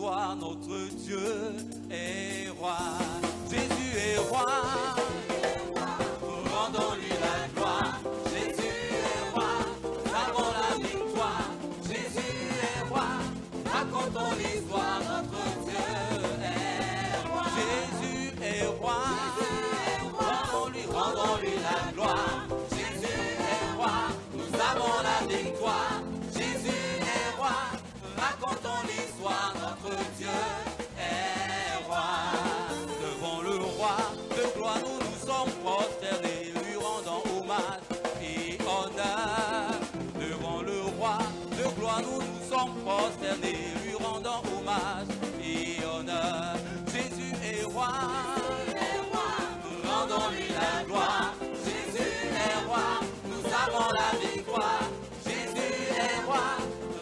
l'histoire, notre Dieu est roi. Jésus est roi, rendons-lui la gloire. Jésus est roi, nous avons la victoire. Jésus est roi, racontons l'histoire, notre Dieu est roi. Jésus est roi, rendons-lui la gloire. Jésus est roi, nous avons la victoire. Jésus est roi, racontons l'histoire, notre Dieu est roi. Devant le roi de gloire, nous nous sommes prosternés, lui rendant hommage et honneur. Devant le roi de gloire, nous nous sommes prosternés, lui rendant hommage et honneur. Jésus est roi, rendons-lui la gloire. Jésus est roi, nous avons la victoire. Jésus est roi,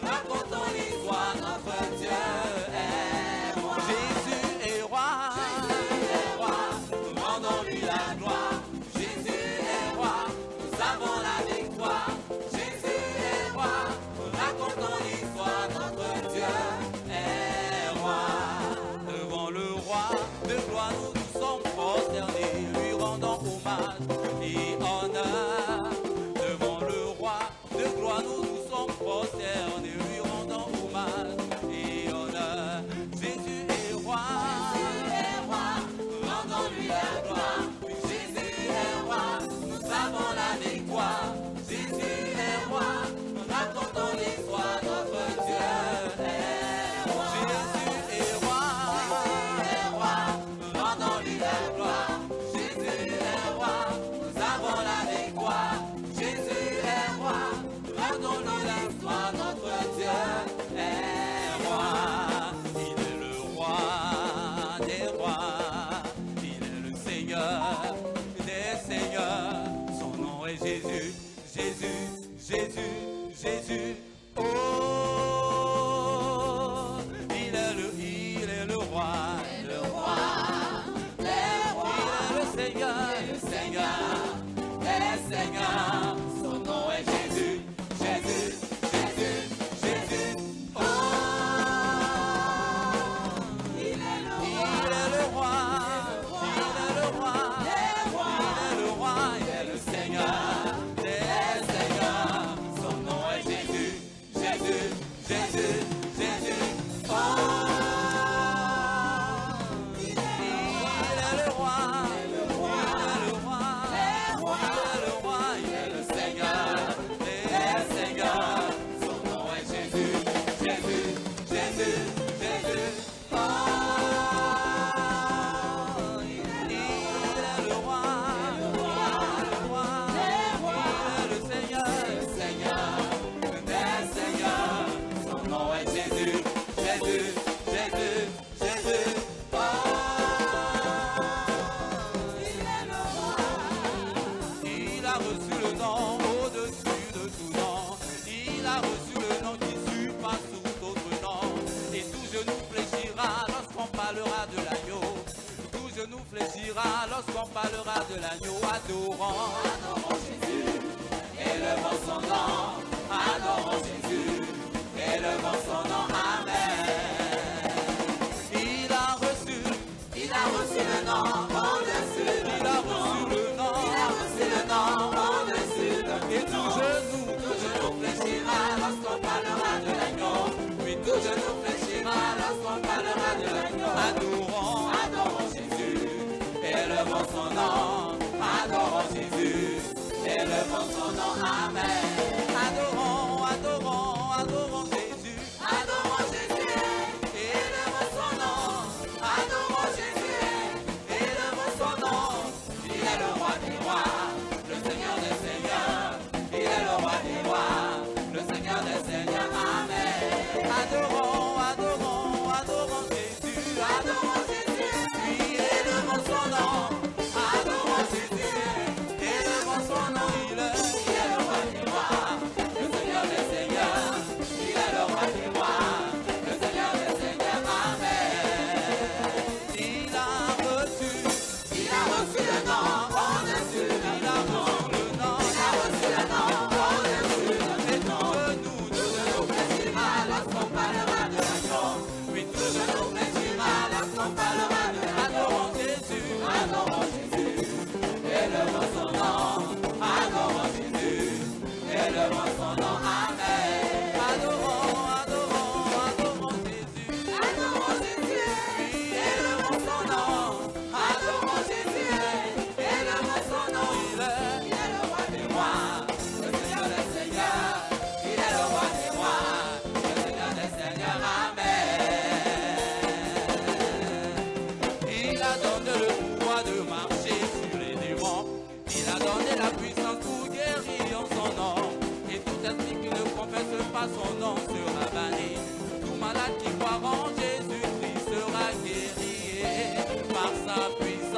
racontons l'histoire, notre Dieu est roi. Jésus est roi, rendons-lui la gloire. Jésus est roi, nous avons la victoire. Jésus est roi, racontons l'histoire, notre Dieu est roi. Devant le roi de gloire, nous nous sommes prosternés, lui rendant hommage et honneur. Devant le roi de gloire, nous nous sommes prosternés, lui rendant hommage et honneur. Jésus est roi, rendons-lui la gloire. Jésus est roi, nous avons la victoire. Jésus est roi, racontons l'histoire, notre Dieu est roi. Jésus est roi, rendons-lui la gloire. Jésus est roi, nous avons la victoire. Jésus est roi, rendons-lui l'histoire, notre Dieu est roi. Il est le roi des rois, il est le Seigneur des seigneurs. Son nom est Jésus, Jésus, Jésus, Jésus. Oh, il est le roi, le roi. Il est le Seigneur, les seigneurs. Son nom est Jésus, Jésus, Jésus, Jésus. Oh, il est le roi, il est le roi, il est le roi, il est le Seigneur, les seigneurs. Son nom est Jésus, Jésus, Jésus, Jésus. Oh, il est le roi, il est le roi, il est le Seigneur, les seigneurs. Son nom est Jésus, Jésus, Jésus, Jésus. Oh, il est le roi, il est le Seigneur, des seigneurs. Son nom est Jésus, Jésus, Jésus, Jésus. Oh, il a reçu le nom au-dessus de tout nom. Il a reçu le nom qui surpasse tout autre nom. Et tout genou fléchira lorsqu'on parlera de l'agneau. Tout genou fléchira lorsqu'on parlera de l'agneau. Adorons Jésus, élevons son nom. Adorons Jésus, élevons son nom. Amen. Il a reçu le nom au-dessus de tout nom. Il a reçu le nom au-dessus de tout nom. Et tout genou fléchira lorsqu'on parlera de l'agneau. Oui, tout genou fléchira lorsqu'on parlera de l'agneau. Adorons Jésus, élevons son nom. Adorons Jésus, élevons son nom. Amen. Adorons Jésus. Adorons Jésus, élevons son nom. Adorons Jésus, élevons son nom. Il est le roi des rois, le Seigneur des seigneurs. Il est le roi des rois, le Seigneur des seigneurs. Amen. Adorons Jésus. Adorons Jésus, oui, élevons son nom. Adorons Jésus, élevons son nom. Il est le roi des rois.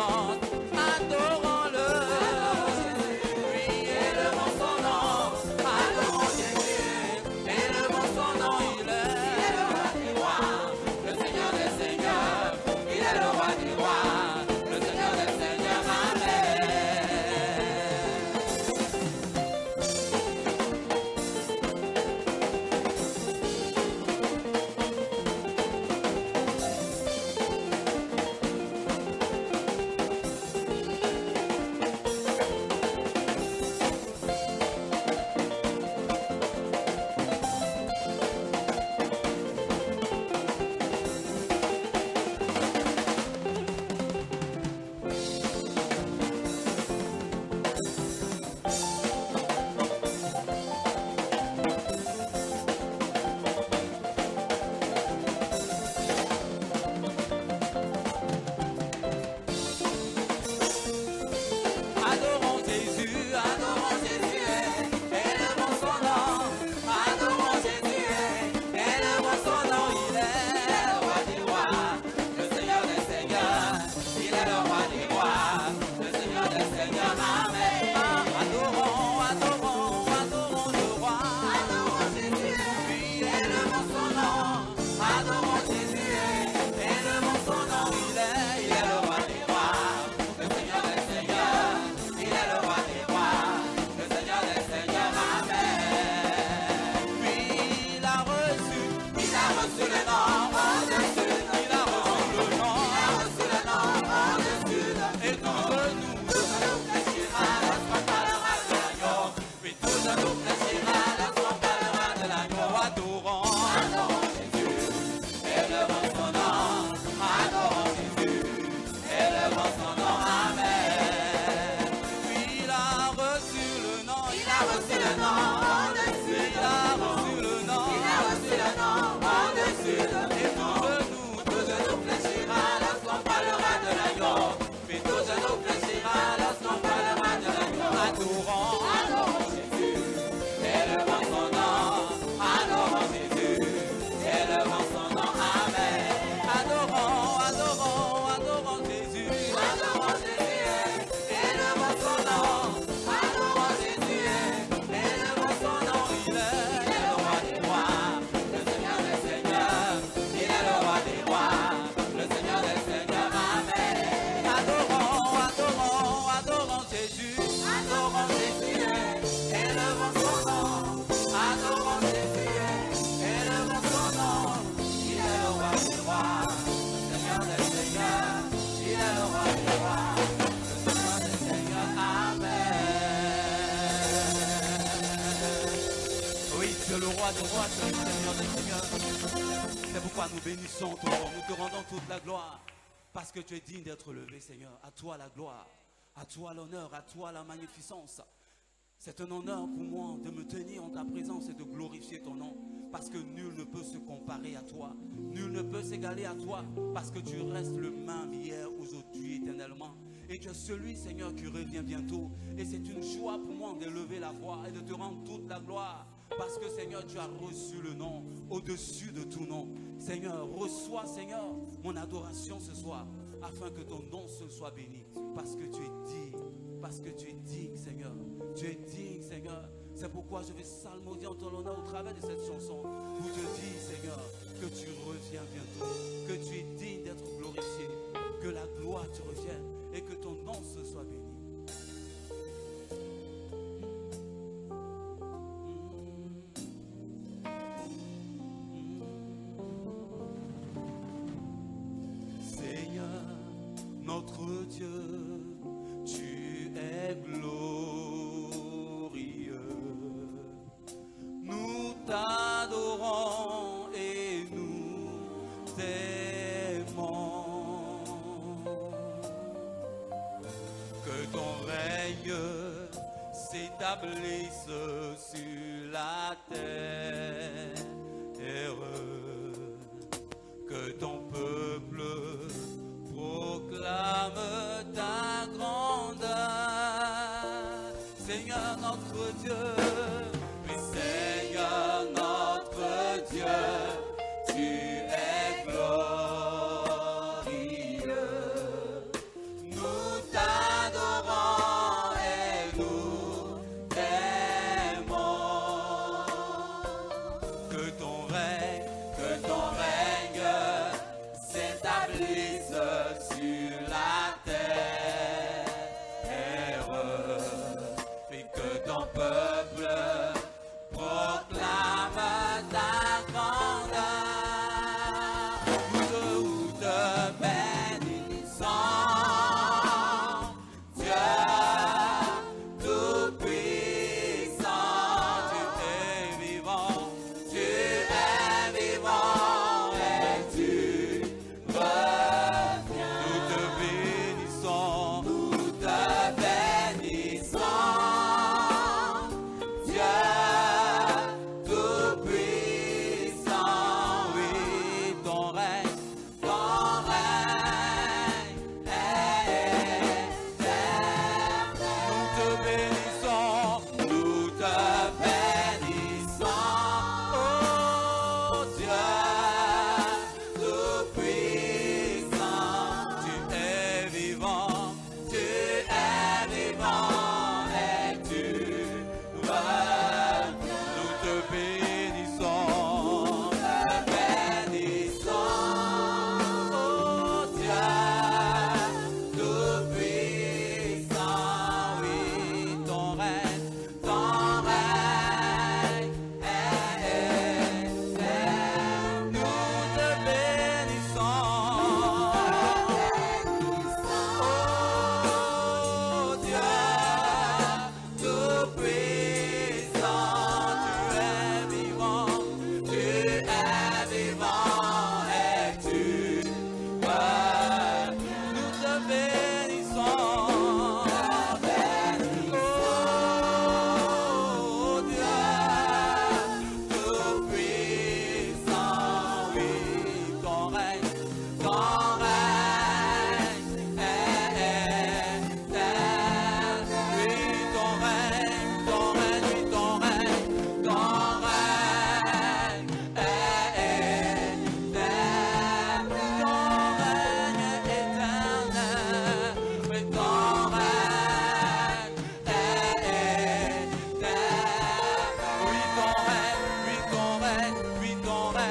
chante, adorons-le. Oui, élevons son nom, adorons Jésus, élevons son nom, il est le roi des rois, le Seigneur des seigneurs, il est le roi des rois, le Seigneur des seigneurs, amen. Adorons Jésus, élevons son nom, adorons Jésus, élevons son nom, il est le roi des rois, le Seigneur des seigneurs, il est le roi des rois, le Seigneur des seigneurs, amen. Adorons, adorons, adorons le roi, adorons Jésus, oui, élevons son nom, adorons Jésus, élevons son nom, il est le roi des rois, le Seigneur des seigneurs, il est le roi des rois, le Seigneur des seigneurs, amen. Puis il a reçu le nom au-dessus, il a reçu le nom au-dessus, et tous nous fléchira lorsqu'on parlera de l'agneau, puis tous nous fléchira lorsqu'on parlera de l'agneau. Adorons Jésus, élevons son nom, adorons Jésus, élevons son nom, amen. Puis il a reçu le nom au-dessus, il a reçu le nom au-dessus, et tous nous fléchira lorsqu'on parlera de l'agneau, puis tous nous fléchira lorsqu'on parlera de l'agneau. Adorons Jésus, élevons son nom, adorons Jésus, élevons son nom, amen. Adorons Jésus, élevons son nom, adorons Jésus, élevons son nom, il est le roi des rois, le Seigneur des seigneurs, il est le roi des rois, le Seigneur des seigneurs, amen. Adorons Jésus, élevons son nom, adorons Jésus, élevons son nom, il est le roi des rois, le Seigneur des seigneurs, il est le roi des rois, le Seigneur des seigneurs, amen. Oui, tu es le roi des rois, tu es le Seigneur des seigneurs. C'est pourquoi nous bénissons ton nom, nous te rendons toute la gloire, parce que tu es digne d'être levé, Seigneur. À toi la gloire, à toi l'honneur, à toi la magnificence. C'est un honneur pour moi de me tenir en ta présence et de glorifier ton nom, parce que nul ne peut se comparer à toi, nul ne peut s'égaler à toi, parce que tu restes le même hier, aujourd'hui, éternellement. Et tu es celui, Seigneur, qui revient bientôt. Et c'est une joie pour moi d'élever la voix et de te rendre toute la gloire, parce que, Seigneur, tu as reçu le nom au-dessus de tout nom. Seigneur, reçois, Seigneur, mon adoration ce soir, afin que ton nom se soit béni, parce que tu es digne, parce que tu es digne, Seigneur. Tu es digne, Seigneur. C'est pourquoi je vais psalmodier en ton honneur au travers de cette chanson, où je dis, Seigneur, que tu reviens bientôt, que tu es digne d'être glorifié, que la gloire te revienne et que ton nom se soit béni. Seigneur, notre Dieu, tu es glorieux. Nous t'adorons et nous t'aimons. Que ton règne s'établisse sur la terre. Que ton peuple proclame ta grandeur. Seigneur notre Dieu, oui Seigneur notre Dieu, tu es glorieux. Nous sur la terre et que ton peuple proclame ta grandeur. Nous te bénissons, Dieu Tout-Puissant, tu es vivant et tu reviens. Nous te bénissons, Dieu Tout-Puissant, oui, ton règne est éternel. Nous te bénissons, oh Dieu Tout-Puissant, tu es vivant et tu reviens. Nous te bénissons, oh Dieu Tout-Puissant, oui, ton règne est éternel. Nous te bénissons, oh Dieu Tout-Puissant, tu es vivant et tu reviens. Nous te bénissons, oh Dieu Tout-Puissant, oui, ton règne est éternel. Oui, ton règne est éternel. Ton règne est éternel. Oui, ton règne est éternel. Oui, ton règne est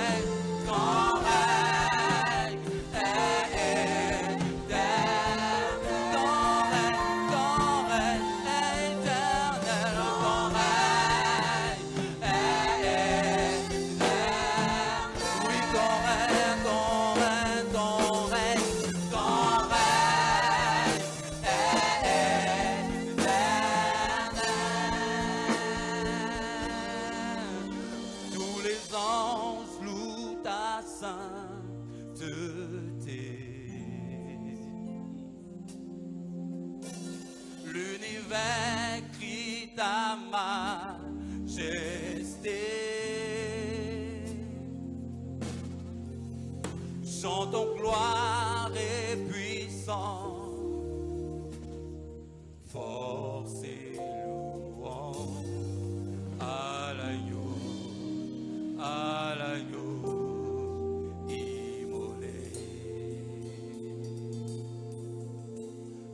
éternel. Ton règne tous les anges louent ta sainteté. L'univers crie ta majesté. Chantons gloire et puissance, force et louange à l'agneau immolé,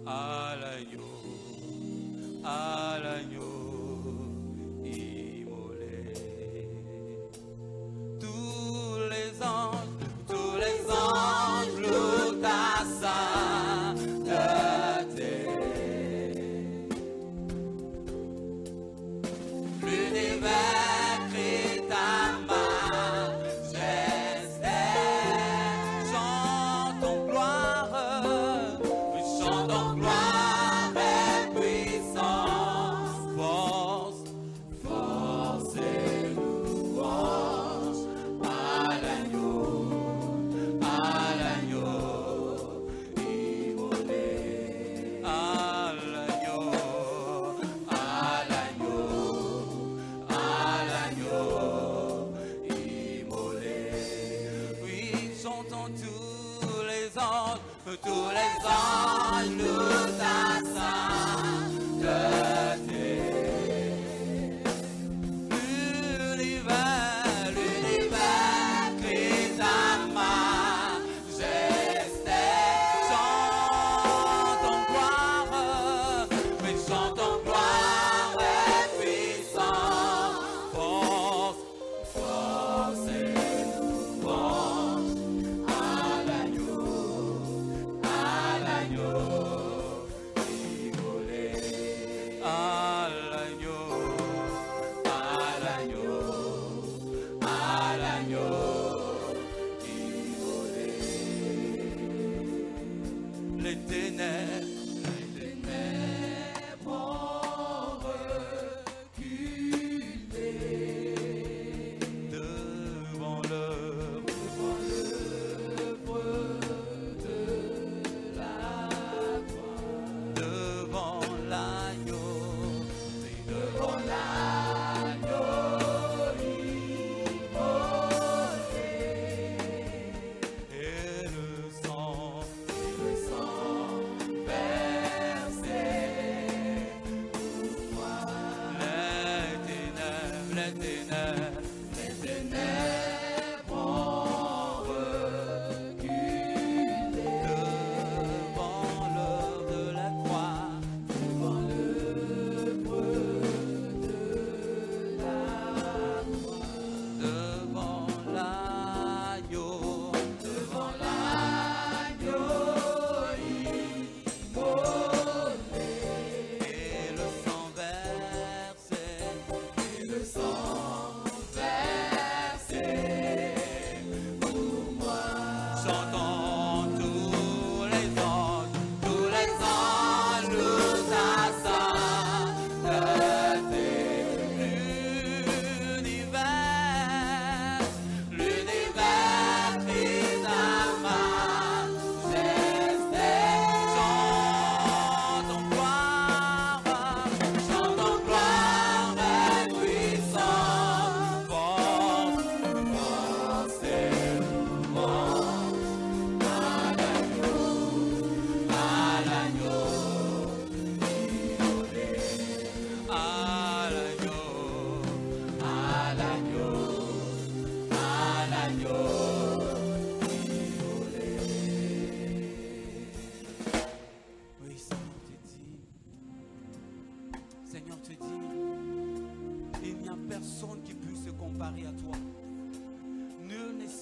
à l'agneau immolé. Tous les anges louent ta sainteté. L'univers crie ta majesté. Chantons gloire, oui, chantons gloire et puissance, force et louange à l'agneau immolé, à l'agneau immolé. Oui, chantons tous les anges louent ta sainteté. L'univers crie ta majesté. Chantons gloire, mais chantons gloire et puissance, force et louange à l'agneau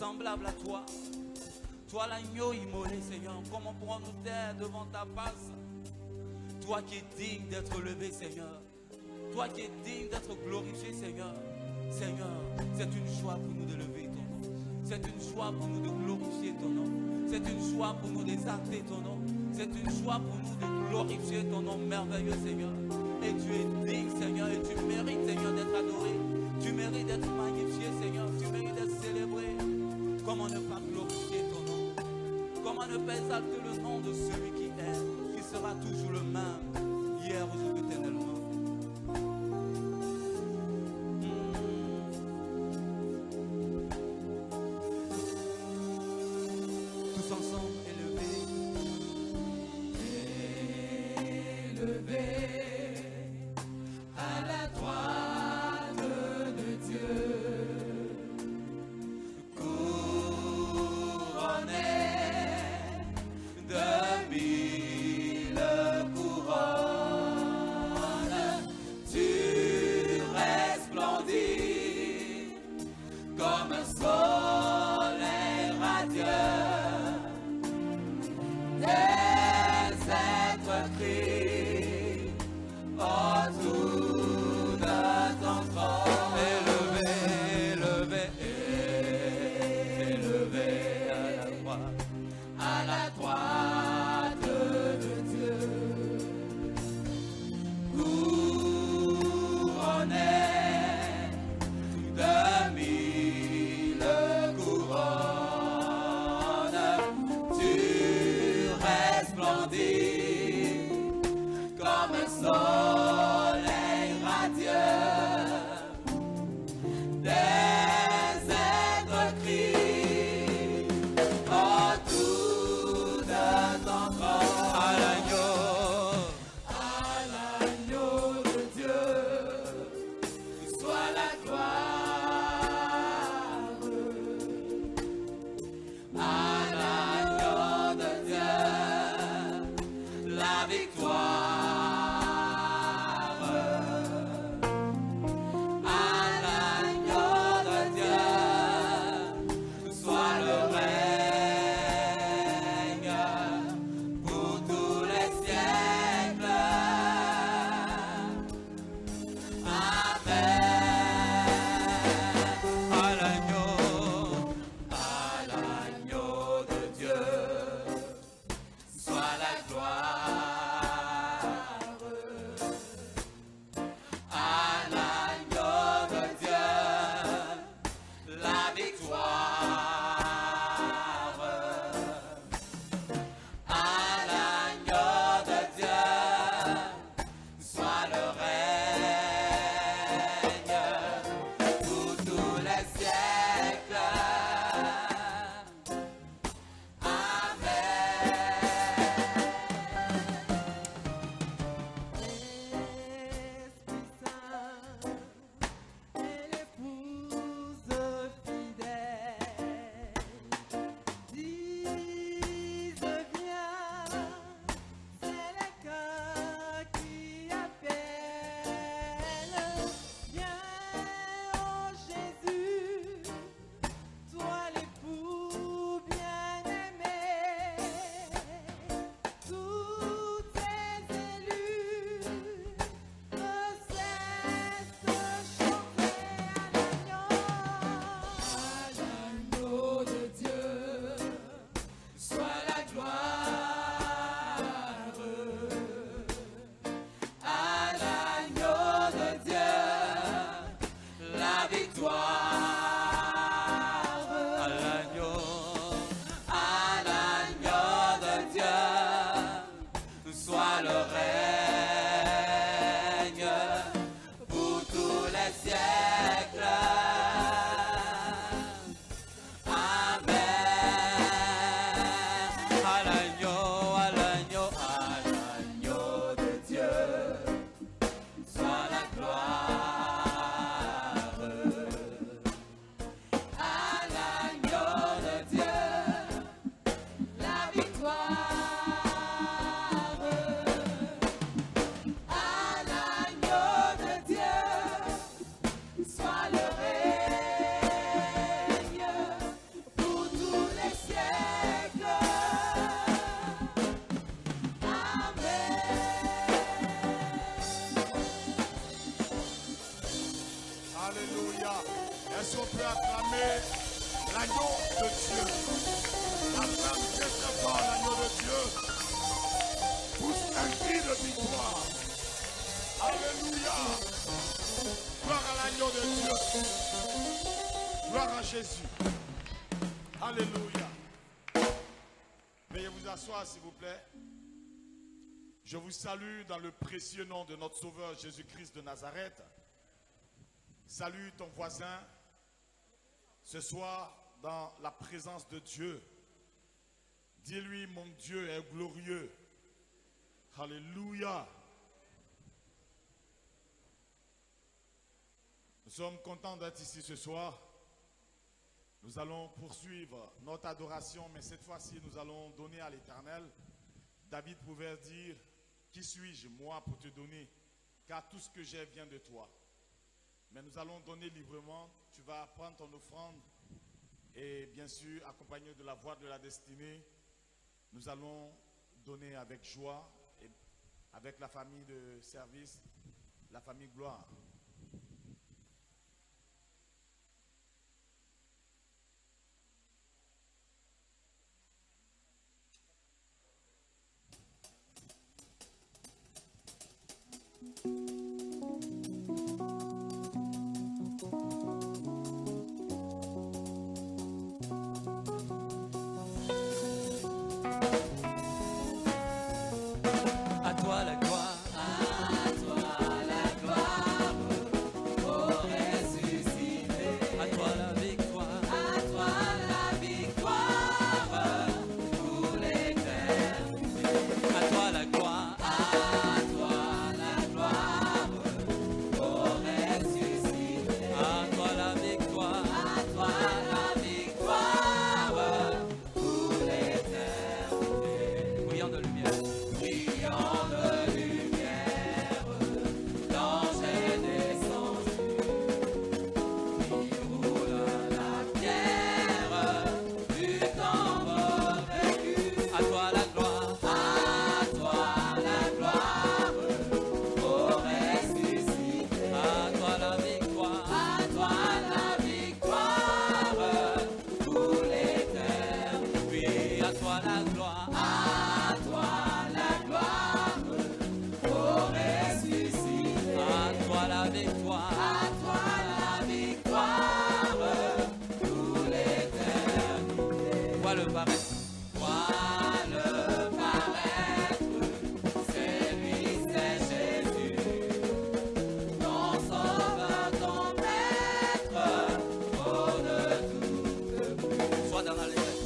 semblable à toi. Toi l'agneau immolé, Seigneur, comment pourrons-nous taire devant ta face? Toi qui es digne d'être levé, Seigneur. Toi qui es digne d'être glorifié, Seigneur. Seigneur, c'est une joie pour nous de lever ton nom. C'est une joie pour nous de glorifier ton nom. C'est une joie pour nous d'exalter ton nom. C'est une joie pour nous de glorifier ton nom merveilleux, Seigneur. Et tu es digne, Seigneur, et tu mérites, Seigneur, d'être adoré. Tu mérites d'être magnifié, Seigneur. Tu mérites d'être célébré. Comment ne pas glorifier ton nom? Comment ne pas exalter le nom de celui qui est, qui sera toujours le même, hier, aujourd'hui, éternellement. Tous ensemble, élevés. À la droite de Dieu, couronné de mille couronnes, tu resplendis comme un soleil radieux. Des êtres crient autour de ton trône. Élevé, élevé, élevé à la droite de Dieu. Couronné de mille couronnes, tu resplendis comme un soleil radieux. Des êtres crient autour de ton trône. À l'agneau de Dieu, soit la gloire. À l'agneau de Dieu, acclamer l'agneau de Dieu. Acclame très très fort l'agneau de Dieu. Pousse un cri de victoire. Alléluia. Gloire à l'agneau de Dieu. Gloire à Jésus. Alléluia. Veuillez vous asseoir s'il vous plaît. Je vous salue dans le précieux nom de notre Sauveur Jésus-Christ de Nazareth. Salue ton voisin ce soir dans la présence de Dieu. Dis-lui, mon Dieu est glorieux. Alléluia. Nous sommes contents d'être ici ce soir. Nous allons poursuivre notre adoration, mais cette fois-ci, nous allons donner à l'Éternel. David pouvait dire, qui suis-je, moi, pour te donner, car tout ce que j'ai vient de toi. Mais nous allons donner librement. Tu vas prendre ton offrande et bien sûr, accompagné de la voix de la destinée, nous allons donner avec joie et avec la famille de service, la famille Gloire. À toi la gloire. À toi la gloire. Ô ressuscité. À toi la victoire. À toi la victoire. Pour l'éternité. À toi la gloire. À toi la gloire. Ô ressuscité. À toi la victoire. À toi la victoire. Pour l'éternité. Brillant de lumière. Brillant de lumière, l'ange est descendu, il roule la pierre du tambour vécu. À toi la gloire, à toi la gloire, ô ressuscité. À toi la victoire, pour l'éternité. Oui, à toi la gloire, à toi la gloire, ô ressuscité. À toi la victoire, pour l'éternité. Vois le paraître, c'est lui, c'est Jésus, ton sauveur, ton maître, oh de toute pluie. Sois dans l'allégresse,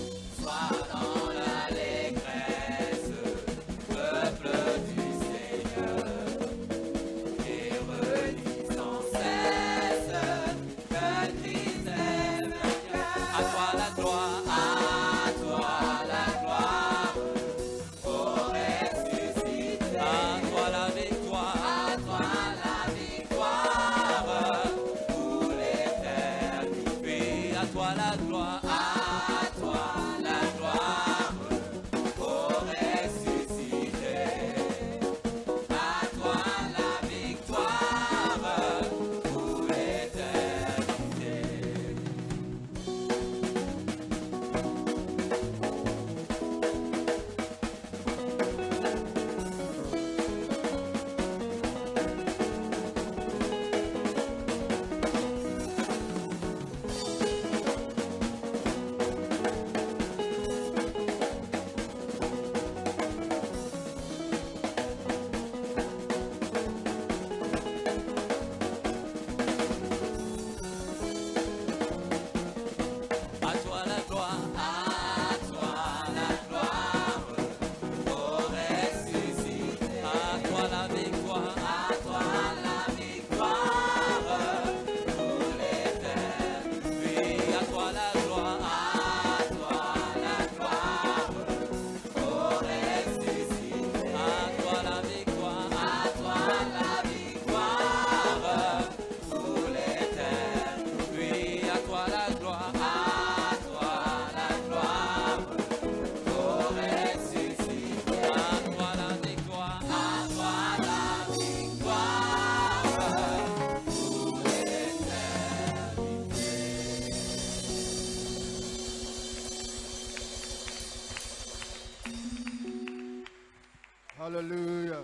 Alléluia.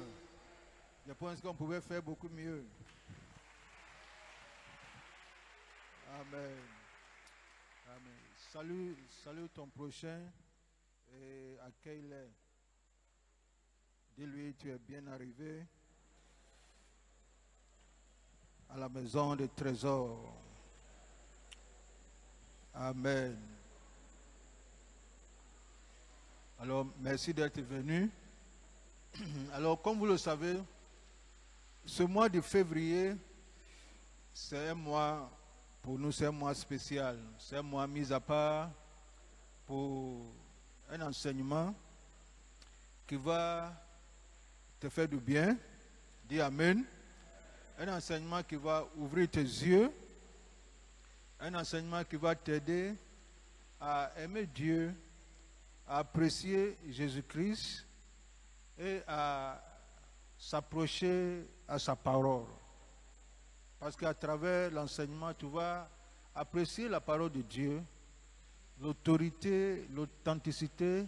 Je pense qu'on pouvait faire beaucoup mieux. Amen. Amen. Salut ton prochain et accueille-le. Dis-lui, tu es bien arrivé à la maison des trésors. Amen. Alors, merci d'être venu. Alors, comme vous le savez, ce mois de février, c'est un mois, pour nous, c'est un mois spécial. C'est un mois mis à part pour un enseignement qui va te faire du bien. Dis Amen. Un enseignement qui va ouvrir tes yeux. Un enseignement qui va t'aider à aimer Dieu, à apprécier Jésus-Christ et à s'approcher à sa parole. Parce qu'à travers l'enseignement, tu vas apprécier la parole de Dieu, l'autorité, l'authenticité,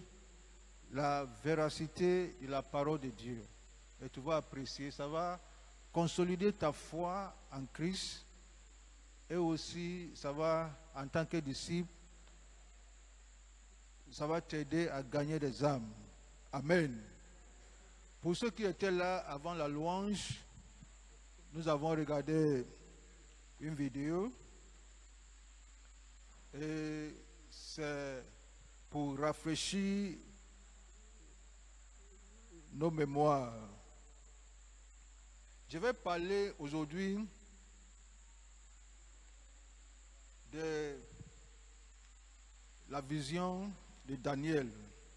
la véracité de la parole de Dieu. Et tu vas apprécier, ça va consolider ta foi en Christ et aussi ça va, en tant que disciple, ça va t'aider à gagner des âmes. Amen. Pour ceux qui étaient là avant la louange, nous avons regardé une vidéo et c'est pour rafraîchir nos mémoires. Je vais parler aujourd'hui de la vision de Daniel,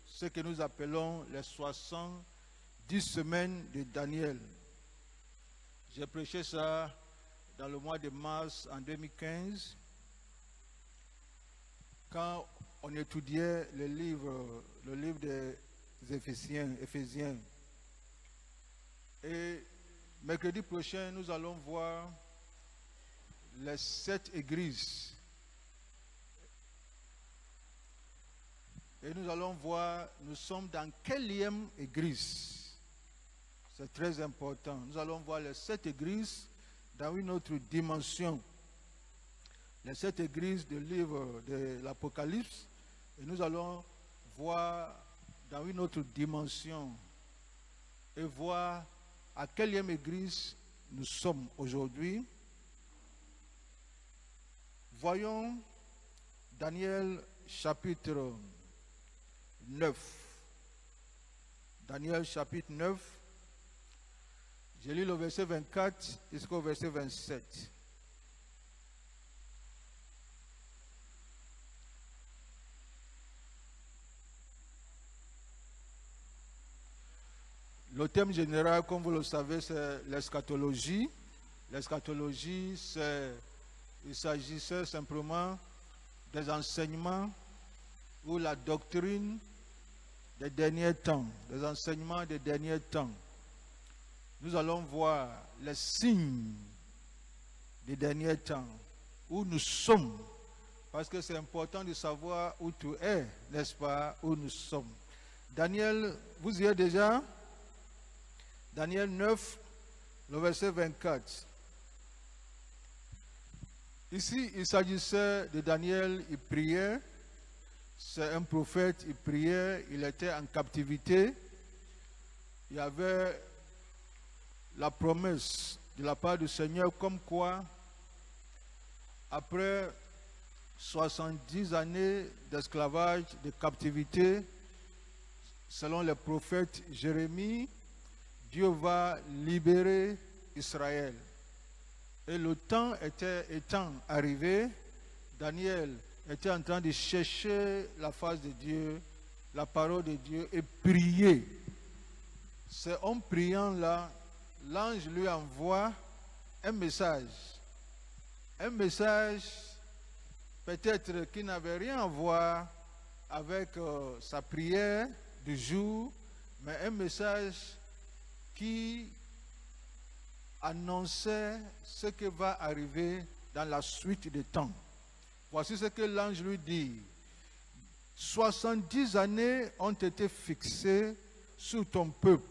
ce que nous appelons les 70 semaines de Daniel. J'ai prêché ça dans le mois de mars en 2015, quand on étudiait le livre des Éphésiens. Et mercredi prochain, nous allons voir les 7 églises. Et nous allons voir, nous sommes dans quelle église? C'est très important. Nous allons voir les 7 églises dans une autre dimension. Les 7 églises du livre de l'Apocalypse. Et nous allons voir dans une autre dimension. Et voir à quelle église nous sommes aujourd'hui. Voyons Daniel chapitre 9. Daniel chapitre 9. Je lis le verset 24 jusqu'au verset 27. Le thème général, comme vous le savez, c'est l'eschatologie. L'eschatologie, il s'agissait simplement des enseignements ou la doctrine des derniers temps, des enseignements des derniers temps. Nous allons voir les signes des derniers temps, où nous sommes, parce que c'est important de savoir où tu es, n'est-ce pas, où nous sommes. Daniel, vous y êtes déjà? Daniel 9, le verset 24. Ici, il s'agissait de Daniel, il priait. C'est un prophète, il priait, il était en captivité. Il y avait la promesse de la part du Seigneur comme quoi, après 70 années d'esclavage, de captivité, selon le prophète Jérémie, Dieu va libérer Israël. Et le temps étant arrivé, Daniel était en train de chercher la face de Dieu, la parole de Dieu, et prier. C'est en priant là, l'ange lui envoie un message. Un message peut-être qui n'avait rien à voir avec sa prière du jour, mais un message qui annonçait ce qui va arriver dans la suite des temps. Voici ce que l'ange lui dit. 70 années ont été fixées sur ton peuple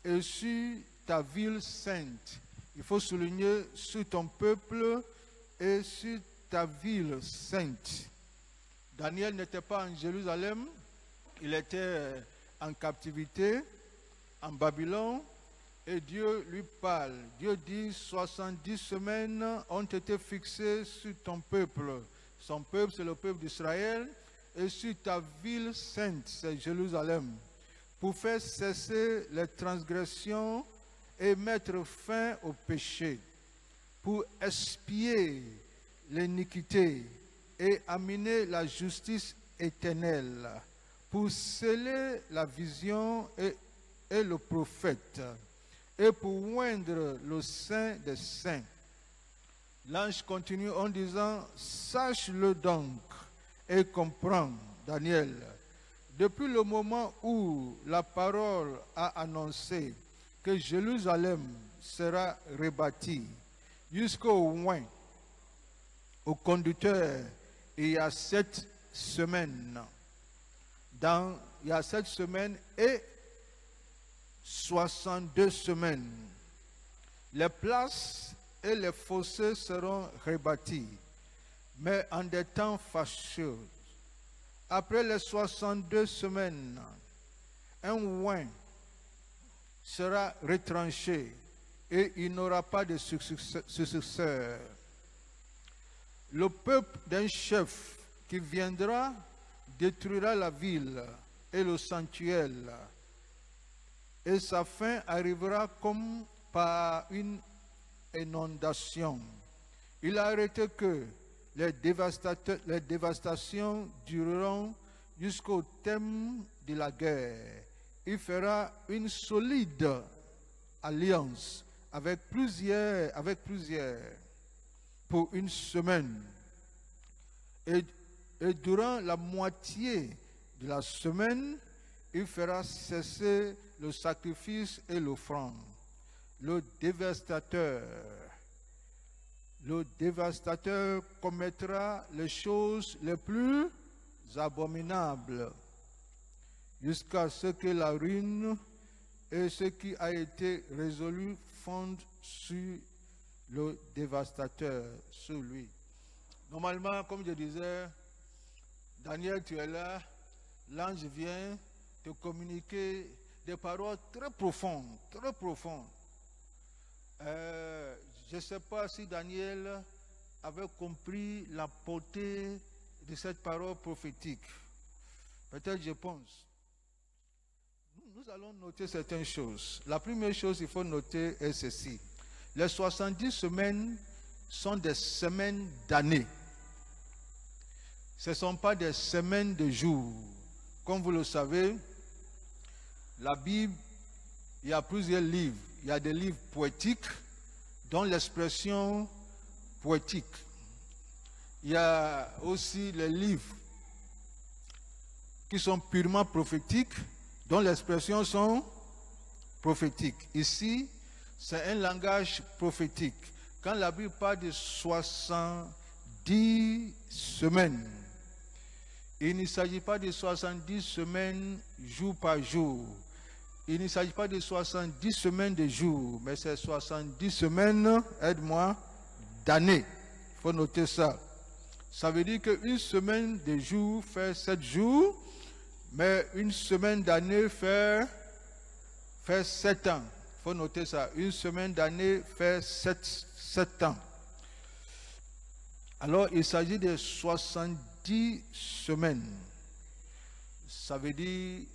et sur ta ville sainte. Il faut souligner sur ton peuple et sur ta ville sainte. Daniel n'était pas en Jérusalem, il était en captivité, en Babylone, et Dieu lui parle. Dieu dit, 70 semaines ont été fixées sur ton peuple. Son peuple, c'est le peuple d'Israël, et sur ta ville sainte, c'est Jérusalem, pour faire cesser les transgressions et mettre fin au péché, pour expier l'iniquité et amener la justice éternelle, pour sceller la vision et le prophète, et pour oindre le Saint des Saints. L'ange continue en disant, sache-le donc et comprends, Daniel, depuis le moment où la parole a annoncé que Jérusalem sera rebâtie jusqu'au loin, au conducteur, il y a 7 semaines. Il y a 7 semaines et 62 semaines. Les places et les fossés seront rebâtis, mais en des temps fâcheux. Après les 62 semaines, un oin sera retranché et il n'aura pas de successeur. Le peuple d'un chef qui viendra détruira la ville et le sanctuaire, et sa fin arrivera comme par une inondation. Il a arrêté que les dévastations dureront jusqu'au terme de la guerre. Il fera une solide alliance avec plusieurs pour une semaine. Et durant la moitié de la semaine, il fera cesser le sacrifice et l'offrande. Le dévastateur commettra les choses les plus abominables, jusqu'à ce que la ruine et ce qui a été résolu fondent sur le dévastateur, sur lui. Normalement, comme je disais, Daniel, tu es là, l'ange vient te communiquer des paroles très profondes, très profondes. Je ne sais pas si Daniel avait compris la portée de cette parole prophétique. Peut-être je pense. Nous allons noter certaines choses. La première chose qu'il faut noter est ceci. Les 70 semaines sont des semaines d'années. Ce ne sont pas des semaines de jours. Comme vous le savez, la Bible, il y a plusieurs livres. Il y a des livres poétiques, dont l'expression poétique. Il y a aussi les livres qui sont purement prophétiques, dont les expressions sont prophétiques. Ici, c'est un langage prophétique. Quand la Bible parle de 70 semaines, il ne s'agit pas de 70 semaines jour par jour. Il ne s'agit pas de 70 semaines de jours, mais c'est 70 semaines, aide-moi, d'années. Il faut noter ça. Ça veut dire qu'une semaine de jours fait 7 jours, mais une semaine d'année fait 7 ans. Il faut noter ça. Une semaine d'année fait 7 ans. Alors, il s'agit de 70 semaines. Ça veut dire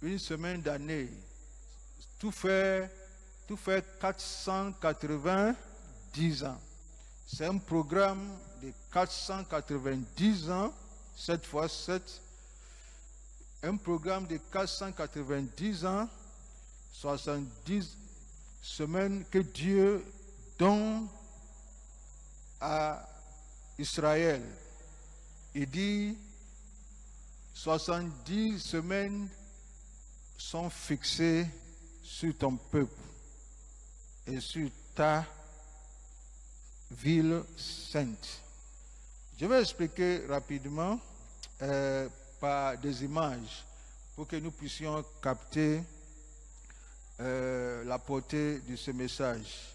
une semaine d'année. Tout fait 490 ans. C'est un programme de 490 ans, 7 fois 7. Un programme de 490 ans, 70 semaines que Dieu donne à Israël. Il dit 70 semaines sont fixées sur ton peuple et sur ta ville sainte. Je vais expliquer rapidement par des images pour que nous puissions capter la portée de ce message.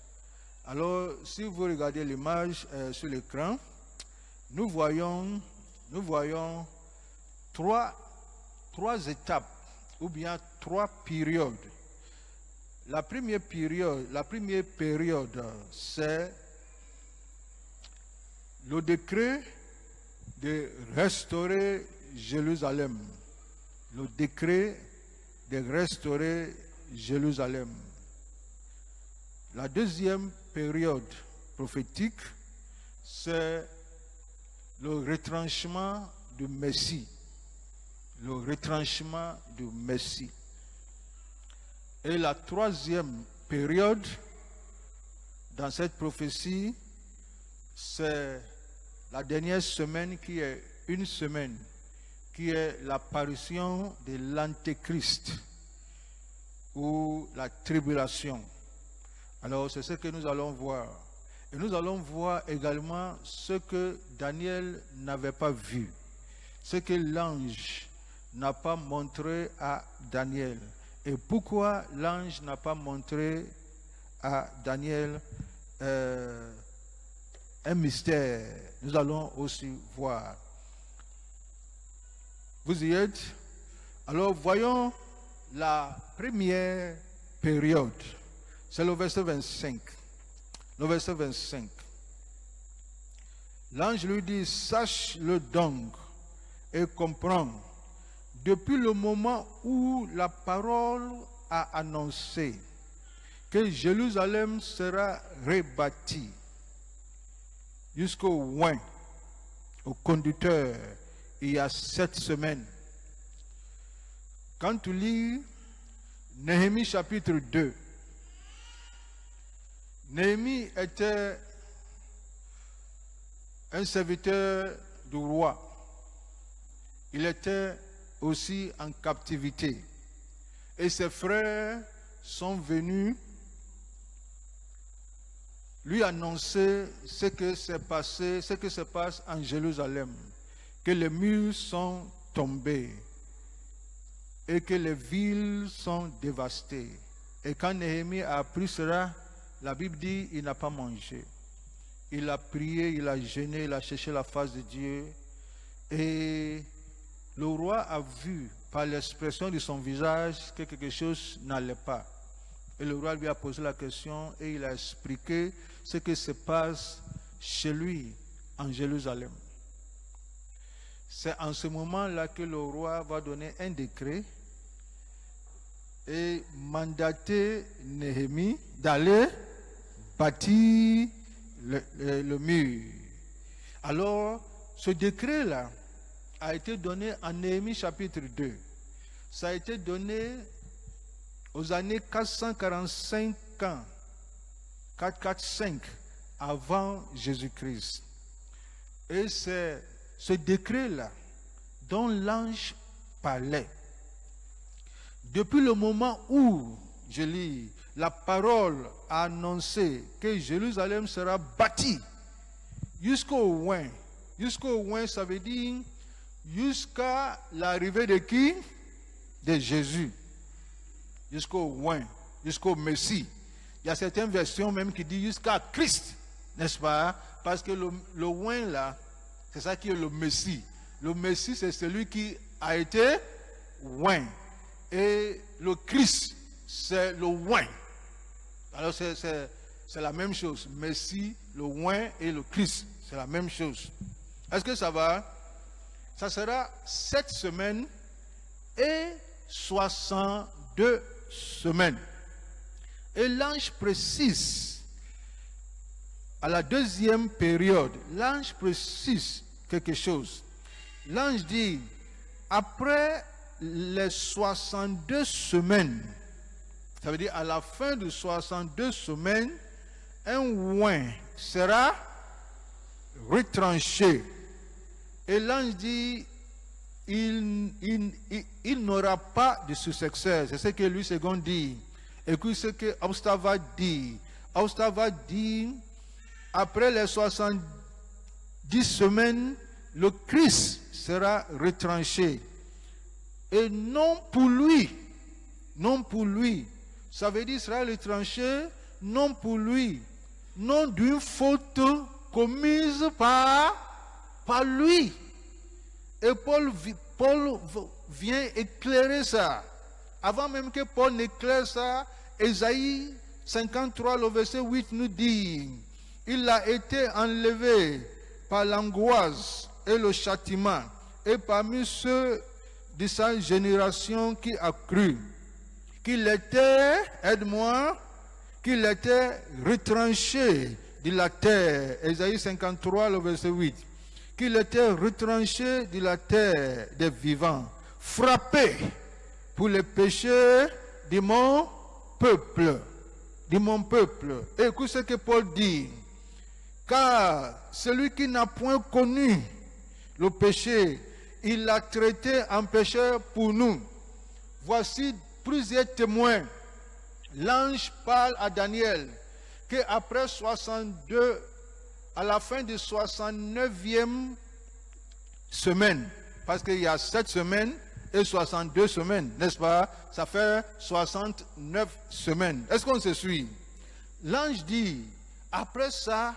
Alors, si vous regardez l'image sur l'écran, nous voyons trois étapes ou bien trois périodes. La première période, c'est le décret de restaurer Jérusalem. Le décret de restaurer Jérusalem. La deuxième période prophétique, c'est le retranchement du Messie. Le retranchement du Messie. Et la troisième période dans cette prophétie, c'est la dernière semaine qui est une semaine, qui est l'apparition de l'Antéchrist ou la tribulation. Alors c'est ce que nous allons voir. Et nous allons voir également ce que Daniel n'avait pas vu, ce que l'ange n'a pas montré à Daniel. Et pourquoi l'ange n'a pas montré à Daniel un mystère. Nous allons aussi voir. Vous y êtes? Alors voyons la première période. C'est le verset 25. Le verset 25. L'ange lui dit, sache-le donc et comprends. Depuis le moment où la parole a annoncé que Jérusalem sera rebâtie jusqu'au oin, au conducteur, il y a 7 semaines. Quand tu lis Néhémie chapitre 2, Néhémie était un serviteur du roi. Il était aussi en captivité. Et ses frères sont venus lui annoncer ce que s'est passé, ce que se passe en Jérusalem, que les murs sont tombés et que les villes sont dévastées. Et quand Néhémie a appris cela, la Bible dit il n'a pas mangé. Il a prié, il a jeûné, il a cherché la face de Dieu. Et le roi a vu par l'expression de son visage que quelque chose n'allait pas. Et le roi lui a posé la question et il a expliqué ce qui se passe chez lui en Jérusalem. C'est en ce moment-là que le roi va donner un décret et mandater Néhémie d'aller bâtir le mur. Alors, ce décret-là a été donné en Néhémie chapitre 2. Ça a été donné aux années 445 ans, 445 avant Jésus-Christ. Et c'est ce décret-là dont l'ange parlait. Depuis le moment où, je lis, la parole a annoncé que Jérusalem sera bâtie jusqu'au oin. Jusqu'au oin, ça veut dire jusqu'à l'arrivée de qui? De Jésus. Jusqu'au oin, jusqu'au Messie. Il y a certaines versions même qui disent jusqu'à Christ, n'est-ce pas? Parce que le oin là, c'est ça qui est le Messie. Le Messie, c'est celui qui a été oin. Et le Christ, c'est le oin. Alors c'est la même chose. Messie, le oin et le Christ, c'est la même chose. Est-ce que ça va? Ça sera 7 semaines et 62 semaines. Et l'ange précise, à la deuxième période, l'ange précise quelque chose. L'ange dit, après les 62 semaines, ça veut dire à la fin de 62 semaines, un oin sera retranché. Et l'ange dit, il n'aura pas de successeur. C'est ce que lui second dit. Écoute ce que Obstava dit. Obstava dit, après les 70 semaines, le Christ sera retranché. Et non pour lui, Ça veut dire Israël retranché, non pour lui, non d'une faute commise par lui. Et Paul vient éclairer ça. Avant même que Paul n'éclaire ça, Ésaïe 53, le verset 8 nous dit, il a été enlevé par l'angoisse et le châtiment, et parmi ceux de sa génération qui a cru qu'il était, aide-moi, qu'il était retranché de la terre. Ésaïe 53, le verset 8. Qu'il était retranché de la terre des vivants, frappé pour les péchés de mon peuple. De mon peuple. Et écoute ce que Paul dit. Car celui qui n'a point connu le péché, il l'a traité en pécheur pour nous. Voici plusieurs témoins. L'ange parle à Daniel qu'après 62, à la fin de 69e semaine, parce qu'il y a 7 semaines et 62 semaines, n'est-ce pas? Ça fait 69 semaines. Est-ce qu'on se suit? L'ange dit, après ça,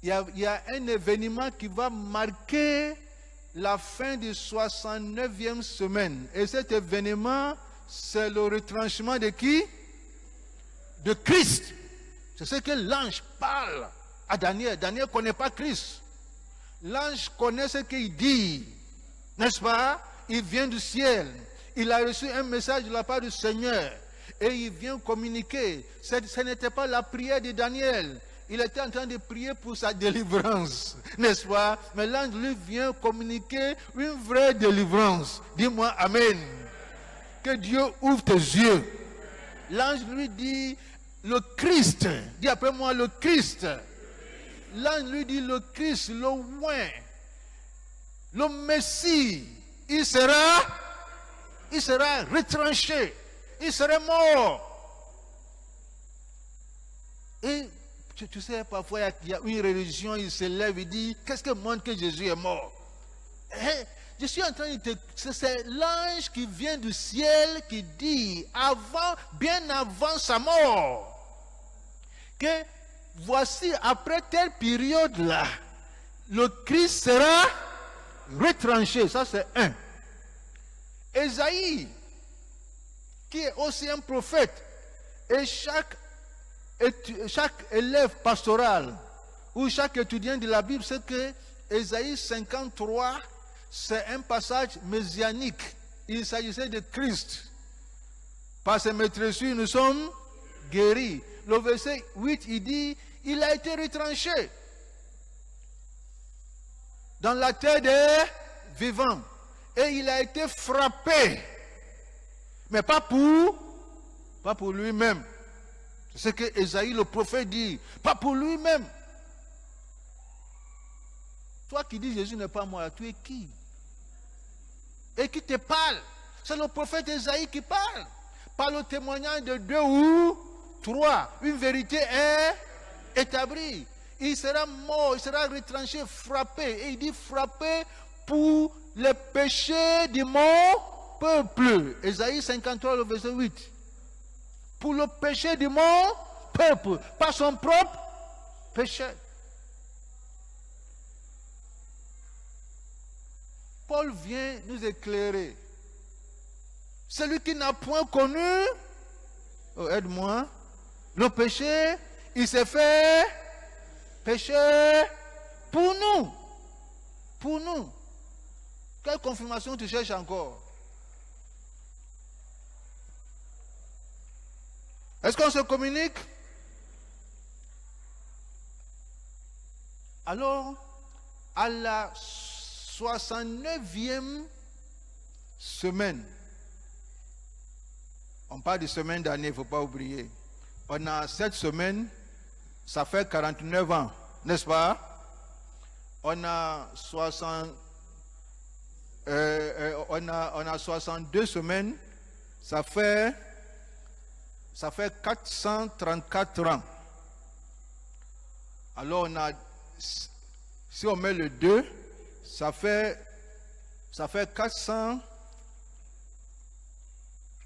il y a un événement qui va marquer la fin de 69e semaine. Et cet événement, c'est le retranchement de qui? De Christ. C'est ce que l'ange parle à Daniel. Daniel ne connaît pas Christ. L'ange connaît ce qu'il dit. N'est-ce pas? Il vient du ciel. Il a reçu un message de la part du Seigneur. Et il vient communiquer. Ce n'était pas la prière de Daniel. Il était en train de prier pour sa délivrance. N'est-ce pas? Mais l'ange lui vient communiquer une vraie délivrance. Dis-moi Amen. Que Dieu ouvre tes yeux. L'ange lui dit, le Christ. Dis après moi, le Christ. L'ange lui dit, le Christ, le oint, le Messie, il sera retranché. Il serait mort. Et tu sais, parfois, il y a une religion, il se lève et dit, qu'est-ce que montre que Jésus est mort? Je suis en train de te... C'est l'ange qui vient du ciel qui dit, bien avant sa mort, que voici, après telle période-là, le Christ sera retranché. Ça, c'est un. Ésaïe, qui est aussi un prophète, et chaque élève pastoral ou chaque étudiant de la Bible sait que Ésaïe 53, c'est un passage messianique. Il s'agissait de Christ. Par ses maîtresses, nous sommes guéris. Le verset 8, il dit, il a été retranché dans la terre des vivants. Et il a été frappé. Mais pas pour lui-même. C'est ce que Ésaïe, le prophète, dit. Pas pour lui-même. Toi qui dis Jésus n'est pas moi, tu es qui? Et qui te parle? C'est le prophète Ésaïe qui parle. Par le témoignage de 2 ou 3. Une vérité est établie. Il sera mort, il sera retranché, frappé. Et il dit frappé pour les péchés de mon peuple. Ésaïe 53, le verset 8. Pour le péché de mon peuple, pas son propre péché. Paul vient nous éclairer. Celui qui n'a point connu, oh, aide-moi, le péché, il s'est fait péché pour nous. Pour nous. Quelle confirmation tu cherches encore? Est-ce qu'on se communique? Alors, à la 69e semaine, on parle de semaine d'année, il ne faut pas oublier. On a 7 semaines, ça fait 49 ans, n'est-ce pas? On a 62 semaines, ça fait 434 ans. Alors on a, si on met le 2, ça fait 400,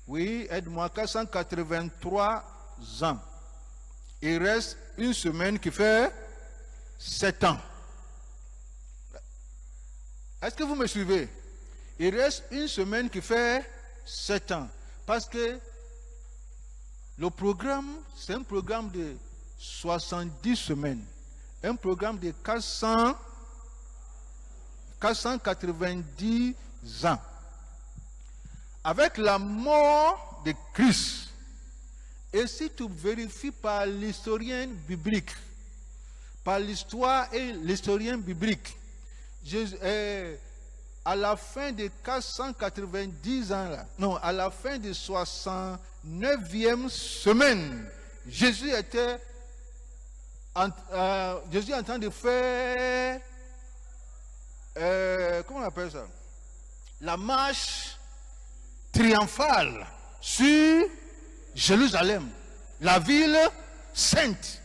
Oui, aide-moi, 483 ans. Il reste une semaine qui fait 7 ans. Est-ce que vous me suivez? Il reste une semaine qui fait 7 ans. Parce que le programme, c'est un programme de 70 semaines. Un programme de 490 ans. Avec la mort de Christ, et si tu vérifies par l'historien biblique, par l'histoire et l'historien biblique, à la fin de 490 ans, là, non, à la fin de 69e semaine, Jésus était en train de faire, comment on appelle ça? La marche triomphale sur Jérusalem, la ville sainte.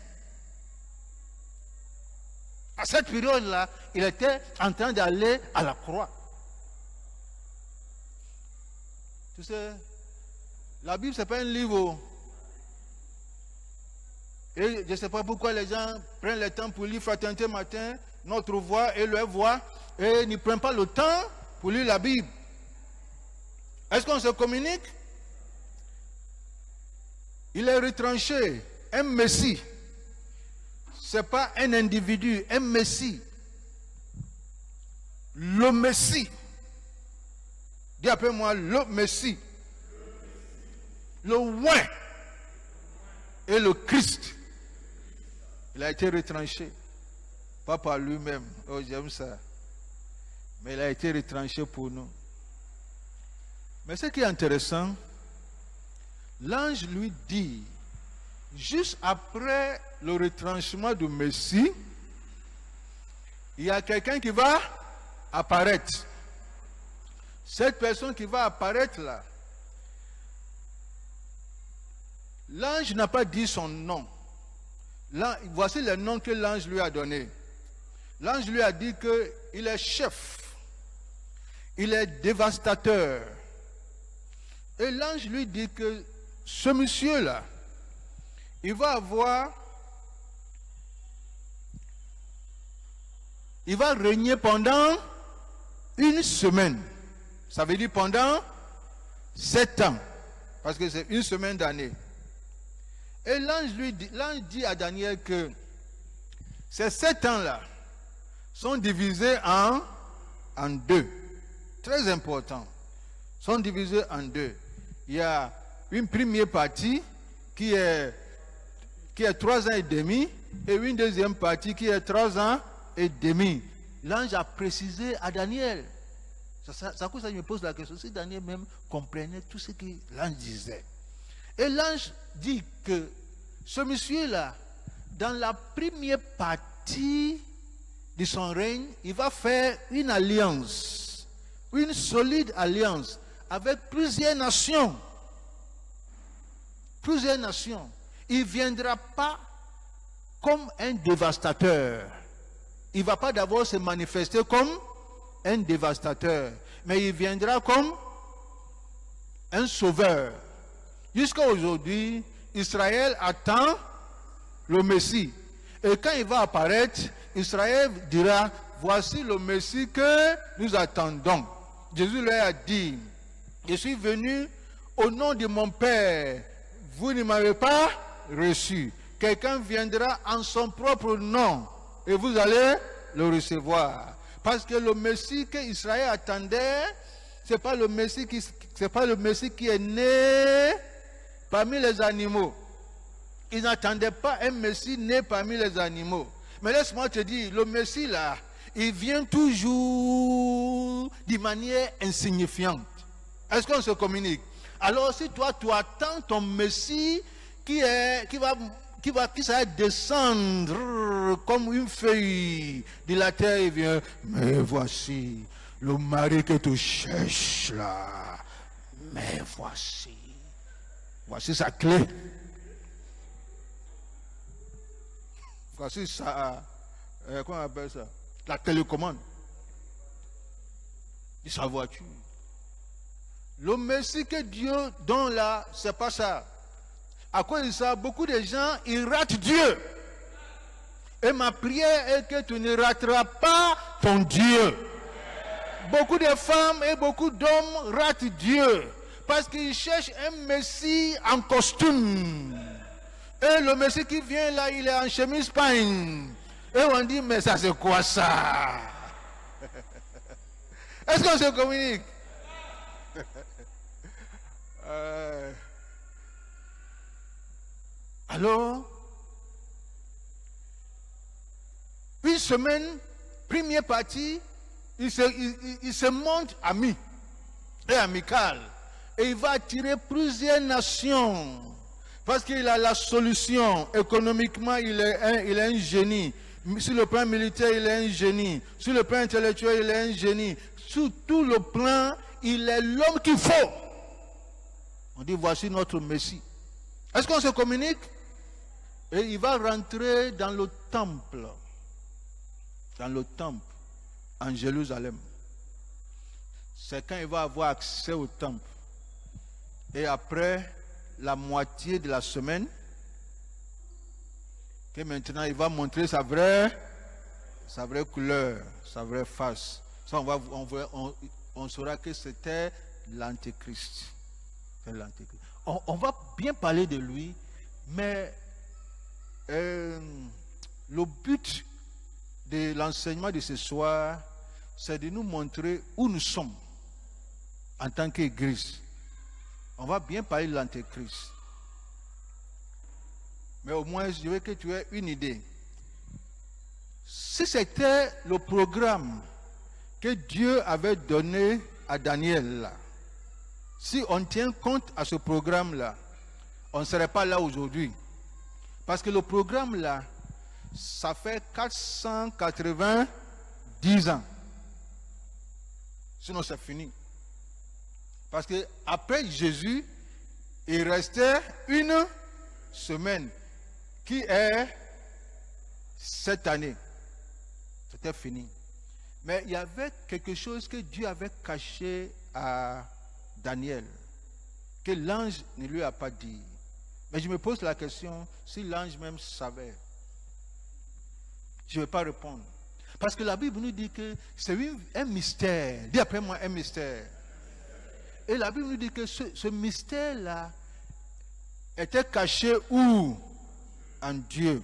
À cette période-là, il était en train d'aller à la croix. Tu sais, la Bible, ce n'est pas un livre. Et je ne sais pas pourquoi les gens prennent le temps pour lire Fraternité matin, notre voix et leur voix, et ne prennent pas le temps pour lire la Bible. Est-ce qu'on se communique? Il est retranché, un Messie. Ce n'est pas un individu, un Messie. Le Messie. Dis après moi, le Messie. Le Oint et le Christ. Il a été retranché. Pas par lui-même. Oh, j'aime ça. Mais il a été retranché pour nous. Mais ce qui est intéressant, l'ange lui dit, juste après le retranchement du Messie, il y a quelqu'un qui va apparaître. Cette personne qui va apparaître là, l'ange n'a pas dit son nom. Là, voici le nom que l'ange lui a donné. L'ange lui a dit qu'il est chef, il est dévastateur. Et l'ange lui dit que ce monsieur-là, il va régner pendant une semaine. Ça veut dire pendant 7 ans. Parce que c'est une semaine d'année. Et l'ange dit à Daniel que ces 7 ans-là sont divisés en deux. Très important. Sont divisés en deux. Il y a une première partie qui est 3 ans et demi et une deuxième partie qui est 3 ans et demi. L'ange a précisé à Daniel. Ça cause ça, je me pose la question. Si Daniel même comprenait tout ce que l'ange disait. Et l'ange dit que ce monsieur-là, dans la première partie de son règne, il va faire une alliance, une solide alliance avec plusieurs nations. Plusieurs nations. Il ne viendra pas comme un dévastateur. Il ne va pas d'abord se manifester comme un dévastateur, mais il viendra comme un sauveur. Jusqu'à aujourd'hui, Israël attend le Messie. Et quand il va apparaître, Israël dira, voici le Messie que nous attendons. Jésus leur a dit, je suis venu au nom de mon Père, vous ne m'avez pas reçu. Quelqu'un viendra en son propre nom et vous allez le recevoir. Parce que le Messie que Israël attendait, ce n'est pas le Messie qui est né parmi les animaux. Ils n'attendaient pas un Messie né parmi les animaux. Mais laisse-moi te dire, le Messie là, il vient toujours de manière insignifiante. Est-ce qu'on se communique? Alors si toi tu attends ton Messie qui va descendre comme une feuille de la terre, il vient, mais voici le mari que tu cherches là, mais voici sa clé, voici sa, comment on appelle ça, la télécommande de sa voiture. Le Messie que Dieu donne là, c'est pas ça. À cause de ça, beaucoup de gens, ils ratent Dieu. Et ma prière est que tu ne rateras pas ton Dieu. Beaucoup de femmes et beaucoup d'hommes ratent Dieu. Parce qu'ils cherchent un Messie en costume. Et le Messie qui vient là, il est en chemise pagne. Et on dit, mais ça c'est quoi ça? Est-ce qu'on se communique? Alors, une semaine, première partie, il se montre ami et amical. Et il va attirer plusieurs nations. Parce qu'il a la solution. Économiquement, il est un génie. Sur le plan militaire, il est un génie. Sur le plan intellectuel, il est un génie. Sur tout le plan, il est l'homme qu'il faut. On dit, voici notre Messie. Est-ce qu'on se communique? Et il va rentrer dans le temple. Dans le temple, en Jérusalem. C'est quand il va avoir accès au temple. Et après la moitié de la semaine, que maintenant il va montrer sa vraie couleur, sa vraie face. Ça, on saura que c'était l'Antéchrist. On va bien parler de lui, mais le but de l'enseignement de ce soir, c'est de nous montrer où nous sommes en tant qu'Église. On va bien parler de l'Antéchrist. Mais au moins, je veux que tu aies une idée. Si c'était le programme que Dieu avait donné à Daniel, là, si on tient compte à ce programme-là, on ne serait pas là aujourd'hui. Parce que le programme-là, ça fait 490 ans. Sinon, c'est fini. Parce que après Jésus, il restait une semaine qui est cette année. C'était fini. Mais il y avait quelque chose que Dieu avait caché à Daniel, que l'ange ne lui a pas dit. Mais je me pose la question, si l'ange même savait, je ne vais pas répondre. Parce que la Bible nous dit que c'est un mystère. Dis après moi un mystère. Et la Bible nous dit que ce mystère-là était caché où? En Dieu.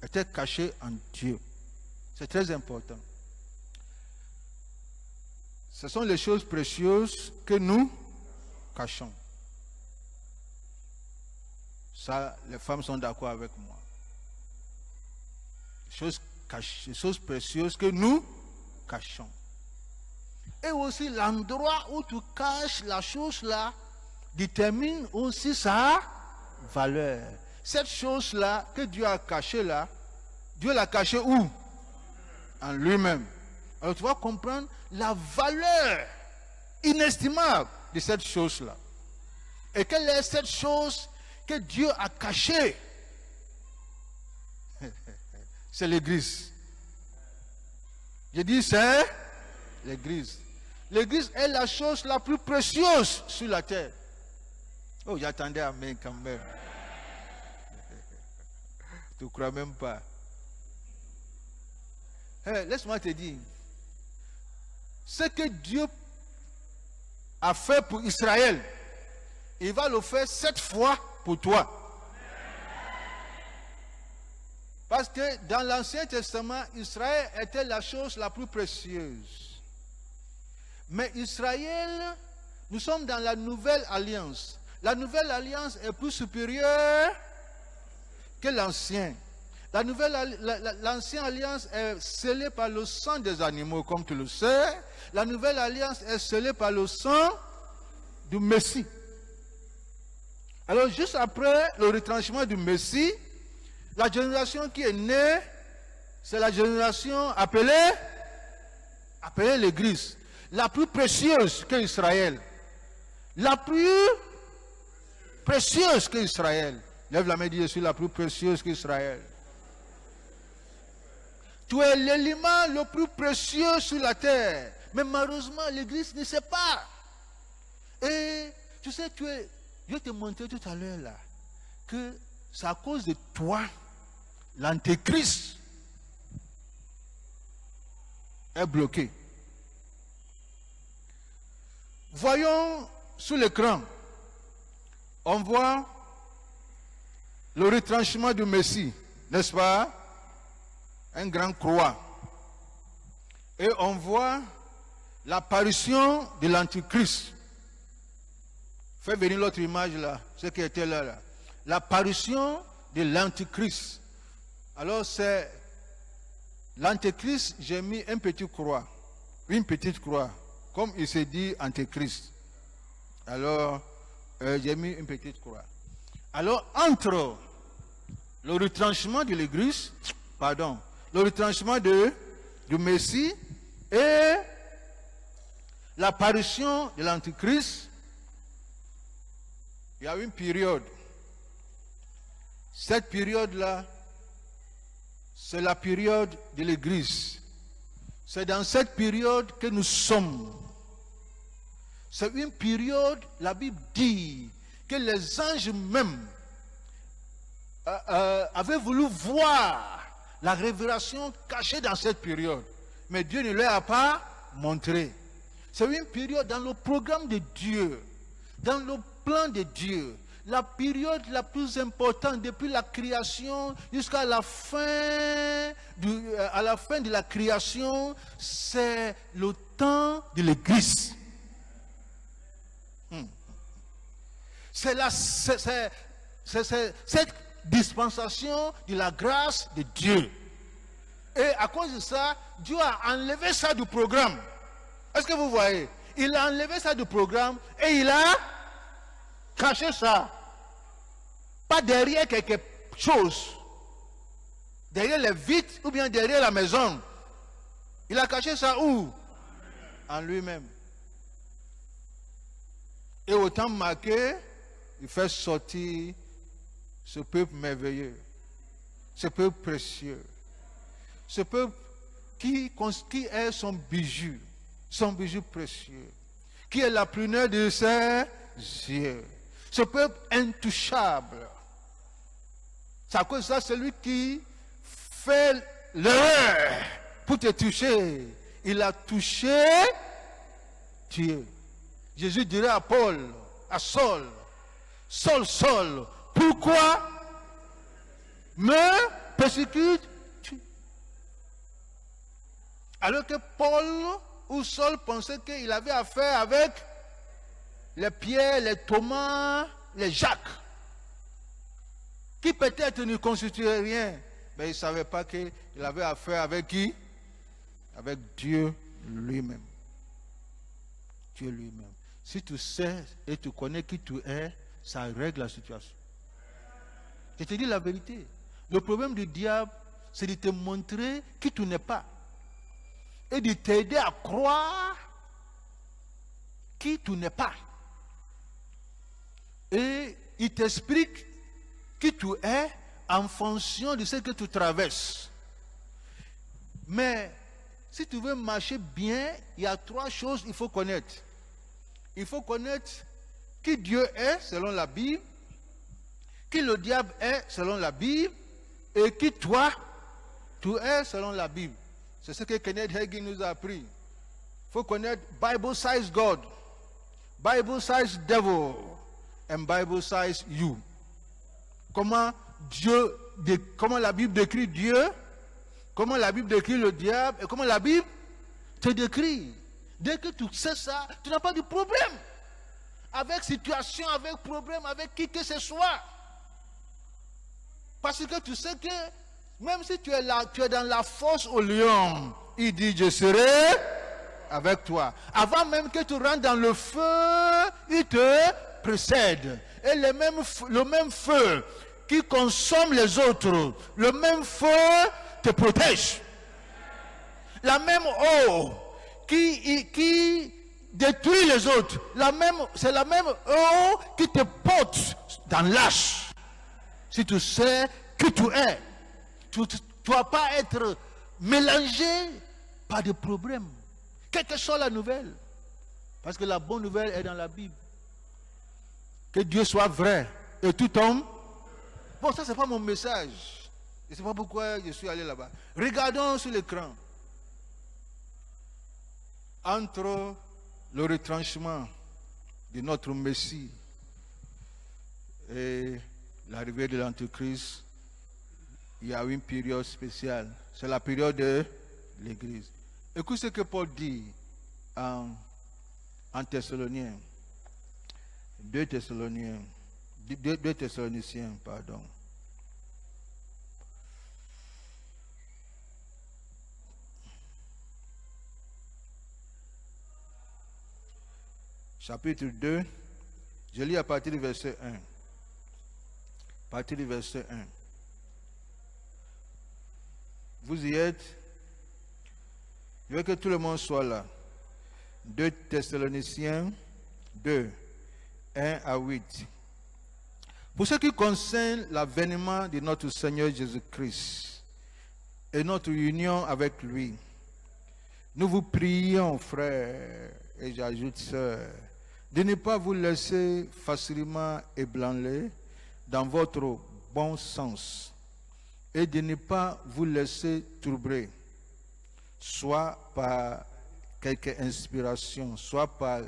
Était caché en Dieu. C'est très important. Ce sont les choses précieuses que nous cachons. Ça, les femmes sont d'accord avec moi. Les choses précieuses que nous cachons. Et aussi l'endroit où tu caches la chose là détermine aussi sa valeur. Cette chose là que Dieu a cachée là, Dieu l'a cachée où? En lui-même. Alors tu vas comprendre la valeur inestimable de cette chose là. Et quelle est cette chose que Dieu a cachée? C'est l'église. Je dis c'est l'église. L'église est la chose la plus précieuse sur la terre. Oh, j'attendais amen quand même. Tu ne crois même pas. Hey, laisse-moi te dire. Ce que Dieu a fait pour Israël, il va le faire 7 fois pour toi. Parce que dans l'Ancien Testament, Israël était la chose la plus précieuse. Mais Israël, nous sommes dans la nouvelle alliance. La nouvelle alliance est plus supérieure que l'ancienne. L'ancienne alliance est scellée par le sang des animaux, comme tu le sais. La nouvelle alliance est scellée par le sang du Messie. Alors, juste après le retranchement du Messie, la génération qui est née, c'est la génération appelée l'Église. La plus précieuse que Israël. La plus précieuse que Israël. Lève la main et dis, je suis la plus précieuse qu'Israël. Tu es l'élément le plus précieux sur la terre. Mais malheureusement, l'Église ne sait pas. Et tu sais, je te montrais tout à l'heure là, que c'est à cause de toi, l'antéchrist est bloqué. Voyons sur l'écran, on voit le retranchement du Messie, n'est-ce pas? Un grand croix. Et on voit l'apparition de l'antichrist. Fais venir l'autre image là, ce qui était là. L'apparition de l'antichrist. Alors c'est l'antéchrist, j'ai mis une petite croix, comme il s'est dit antéchrist. Alors j'ai mis une petite croix. Alors entre le retranchement de l'église, le retranchement du Messie et l'apparition de l'antéchrist, il y a une période. Cette période-là, c'est la période de l'église. C'est dans cette période que nous sommes. C'est une période, la Bible dit, que les anges même avaient voulu voir la révélation cachée dans cette période. Mais Dieu ne leur a pas montré. C'est une période dans le programme de Dieu, dans le plan de Dieu. La période la plus importante depuis la création jusqu'à la fin de la création, c'est le temps de l'église. C'est cette dispensation de la grâce de Dieu. Et à cause de ça, Dieu a enlevé ça du programme. Est-ce que vous voyez? Il a enlevé ça du programme et il a caché ça. Pas derrière quelque chose. Derrière les vitres ou bien derrière la maison. Il a caché ça où? En lui-même. Et autant marqué, il fait sortir ce peuple merveilleux, ce peuple précieux, ce peuple qui est son bijou précieux, qui est la prunelle de ses yeux, ce peuple intouchable. C'est à cause de ça, celui qui fait l'erreur pour te toucher, il a touché Dieu. Jésus dirait à Paul, à Saul, Saul, pourquoi me persécutes-tu? Alors que Paul ou Saul pensait qu'il avait affaire avec les Pierre, les Thomas, les Jacques, qui peut-être ne constituaient rien, mais il ne savait pas qu'il avait affaire avec qui? Avec Dieu lui-même. Dieu lui-même. Si tu sais et tu connais qui tu es, ça règle la situation. Je te dis la vérité. Le problème du diable, c'est de te montrer qui tu n'es pas. Et de t'aider à croire qui tu n'es pas. Et il t'explique qui tu es en fonction de ce que tu traverses. Mais si tu veux marcher bien, il y a 3 choses qu'il faut connaître. Il faut connaître qui Dieu est selon la Bible, qui le diable est selon la Bible, et qui toi, tu es selon la Bible. C'est ce que Kenneth Hagin nous a appris. Il faut connaître Bible-size God, Bible-size devil, and Bible-size you. Comment la Bible décrit Dieu, comment la Bible décrit le diable, et comment la Bible te décrit. Dès que tu sais ça, tu n'as pas de problème. Avec situation, avec problème, avec qui que ce soit. Parce que tu sais que même si tu es là, tu es dans la fosse au lion, il dit je serai avec toi. Avant même que tu rentres dans le feu, il te précède. Et le même feu qui consomme les autres, le même feu te protège. La même eau qui détruit les autres, c'est la même eau qui te porte dans l'âge. Si tu sais qui tu es, tu ne vas pas être mélangé par des problèmes, quelle que soit la nouvelle. Parce que la bonne nouvelle est dans la Bible. Que Dieu soit vrai et tout homme. Bon, ça, c'est pas mon message. Je ne sais pas pourquoi je suis allé là-bas. Regardons sur l'écran. Entre le retranchement de notre Messie et l'arrivée de l'Antéchrist, il y a une période spéciale. C'est la période de l'Église. Écoute ce que Paul dit en Thessaloniciens. 2 Thessaloniciens, pardon. Chapitre 2, je lis à partir du verset 1. À partir du verset 1. Vous y êtes? Je veux que tout le monde soit là. 2 Thessaloniciens 2, 1 à 8. Pour ce qui concerne l'avènement de notre Seigneur Jésus-Christ et notre union avec lui, nous vous prions, frères, et j'ajoute sœurs, de ne pas vous laisser facilement ébranler dans votre bon sens et de ne pas vous laisser troubler, soit par quelque inspiration, soit par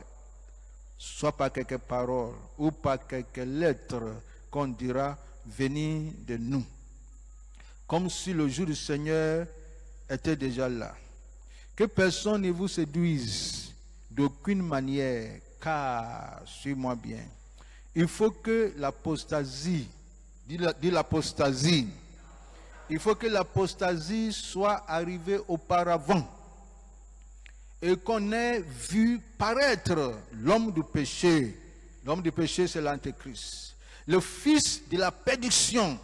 quelques paroles ou par quelques lettres qu'on dira venir de nous, comme si le jour du Seigneur était déjà là. Que personne ne vous séduise d'aucune manière, car, suis-moi bien, il faut que l'apostasie, dis l'apostasie, il faut que l'apostasie soit arrivée auparavant et qu'on ait vu paraître l'homme du péché. L'homme du péché, c'est l'Antéchrist, le fils de la perdition,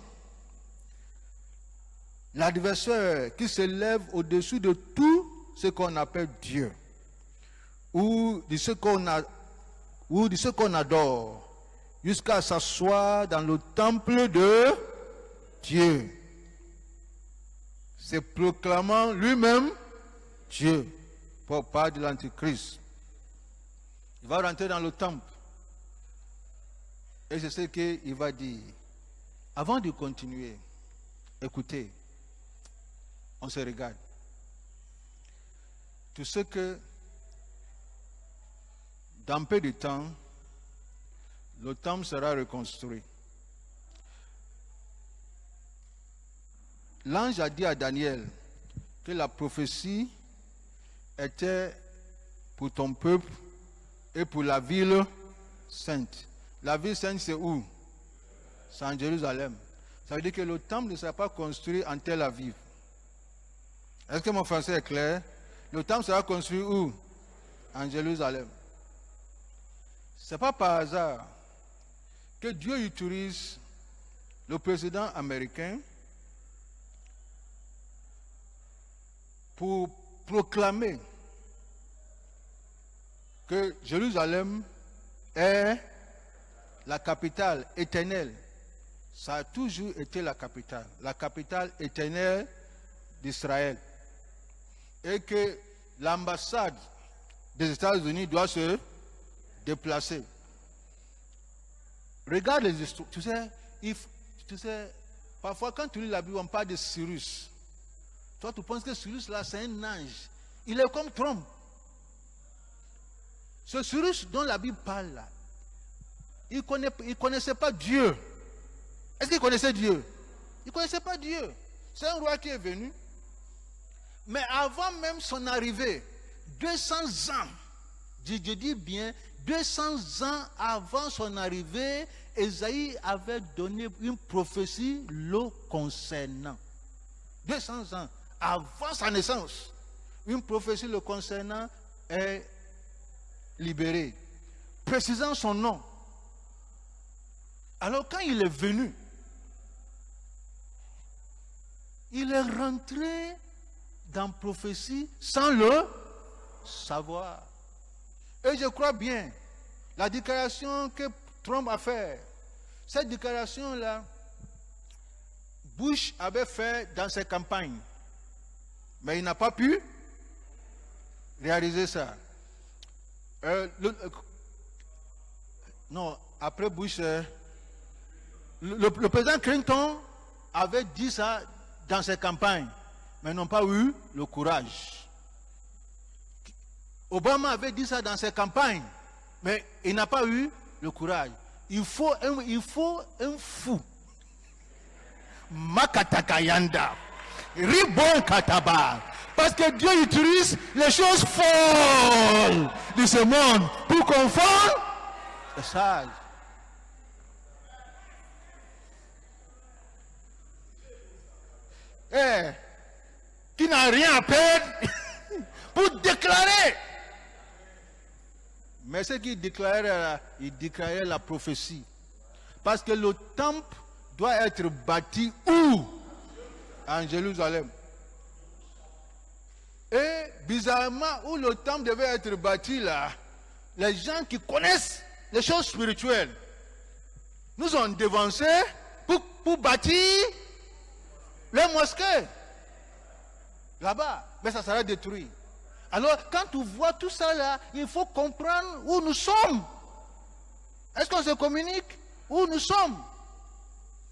l'adversaire qui s'élève au-dessus de tout ce qu'on appelle Dieu, ou de ce qu'on adore, jusqu'à s'asseoir dans le temple de Dieu, se proclamant lui-même Dieu, pour part de l'Antéchrist. Il va rentrer dans le temple. Et c'est ce qu'il va dire. Avant de continuer, écoutez, on se regarde. Tout ce que, dans peu de temps, le temple sera reconstruit. L'ange a dit à Daniel que la prophétie était pour ton peuple et pour la ville sainte. La ville sainte, c'est où? C'est en Jérusalem. Ça veut dire que le temple ne sera pas construit en Tel Aviv. Est-ce que mon français est clair? Le temple sera construit où? En Jérusalem. Ce n'est pas par hasard que Dieu utilise le président américain pour proclamer que Jérusalem est la capitale éternelle. Ça a toujours été la capitale éternelle d'Israël. Et que l'ambassade des États-Unis doit se déplacer. Regarde les histoires. Tu sais, parfois quand tu lis la Bible, on parle de Cyrus. Toi, tu penses que Cyrus, là, c'est un ange. Il est comme Trump. Ce Cyrus dont la Bible parle, là, il ne connaissait pas Dieu. Est-ce qu'il connaissait Dieu? Il ne connaissait pas Dieu. C'est un roi qui est venu. Mais avant même son arrivée, 200 ans, je dis bien, 200 ans avant son arrivée, Ésaïe avait donné une prophétie le concernant. 200 ans avant sa naissance, une prophétie le concernant est libérée, précisant son nom. Alors quand il est venu, il est rentré dans prophétie sans le savoir. Et je crois bien, la déclaration que Trump a faite, cette déclaration-là, Bush avait fait dans ses campagnes. Mais il n'a pas pu réaliser ça. Non, après Bush, le président Clinton avait dit ça dans ses campagnes, mais n'ont pas eu le courage. Obama avait dit ça dans ses campagnes, mais il n'a pas eu le courage. Il faut un fou. Makatakayanda. Ribon Kataba. Parce que Dieu utilise les choses folles de ce monde pour confondre les sages. Qui n'a rien à perdre pour déclarer. Mais ce qu'il déclarait, il déclarait la prophétie. Parce que le temple doit être bâti où? En Jérusalem. Et bizarrement, où le temple devait être bâti là, les gens qui connaissent les choses spirituelles nous ont devancés pour bâtir les mosquées. Là-bas, mais ça sera détruit. Alors, quand tu vois tout ça là, il faut comprendre où nous sommes. Est-ce qu'on se communique où nous sommes?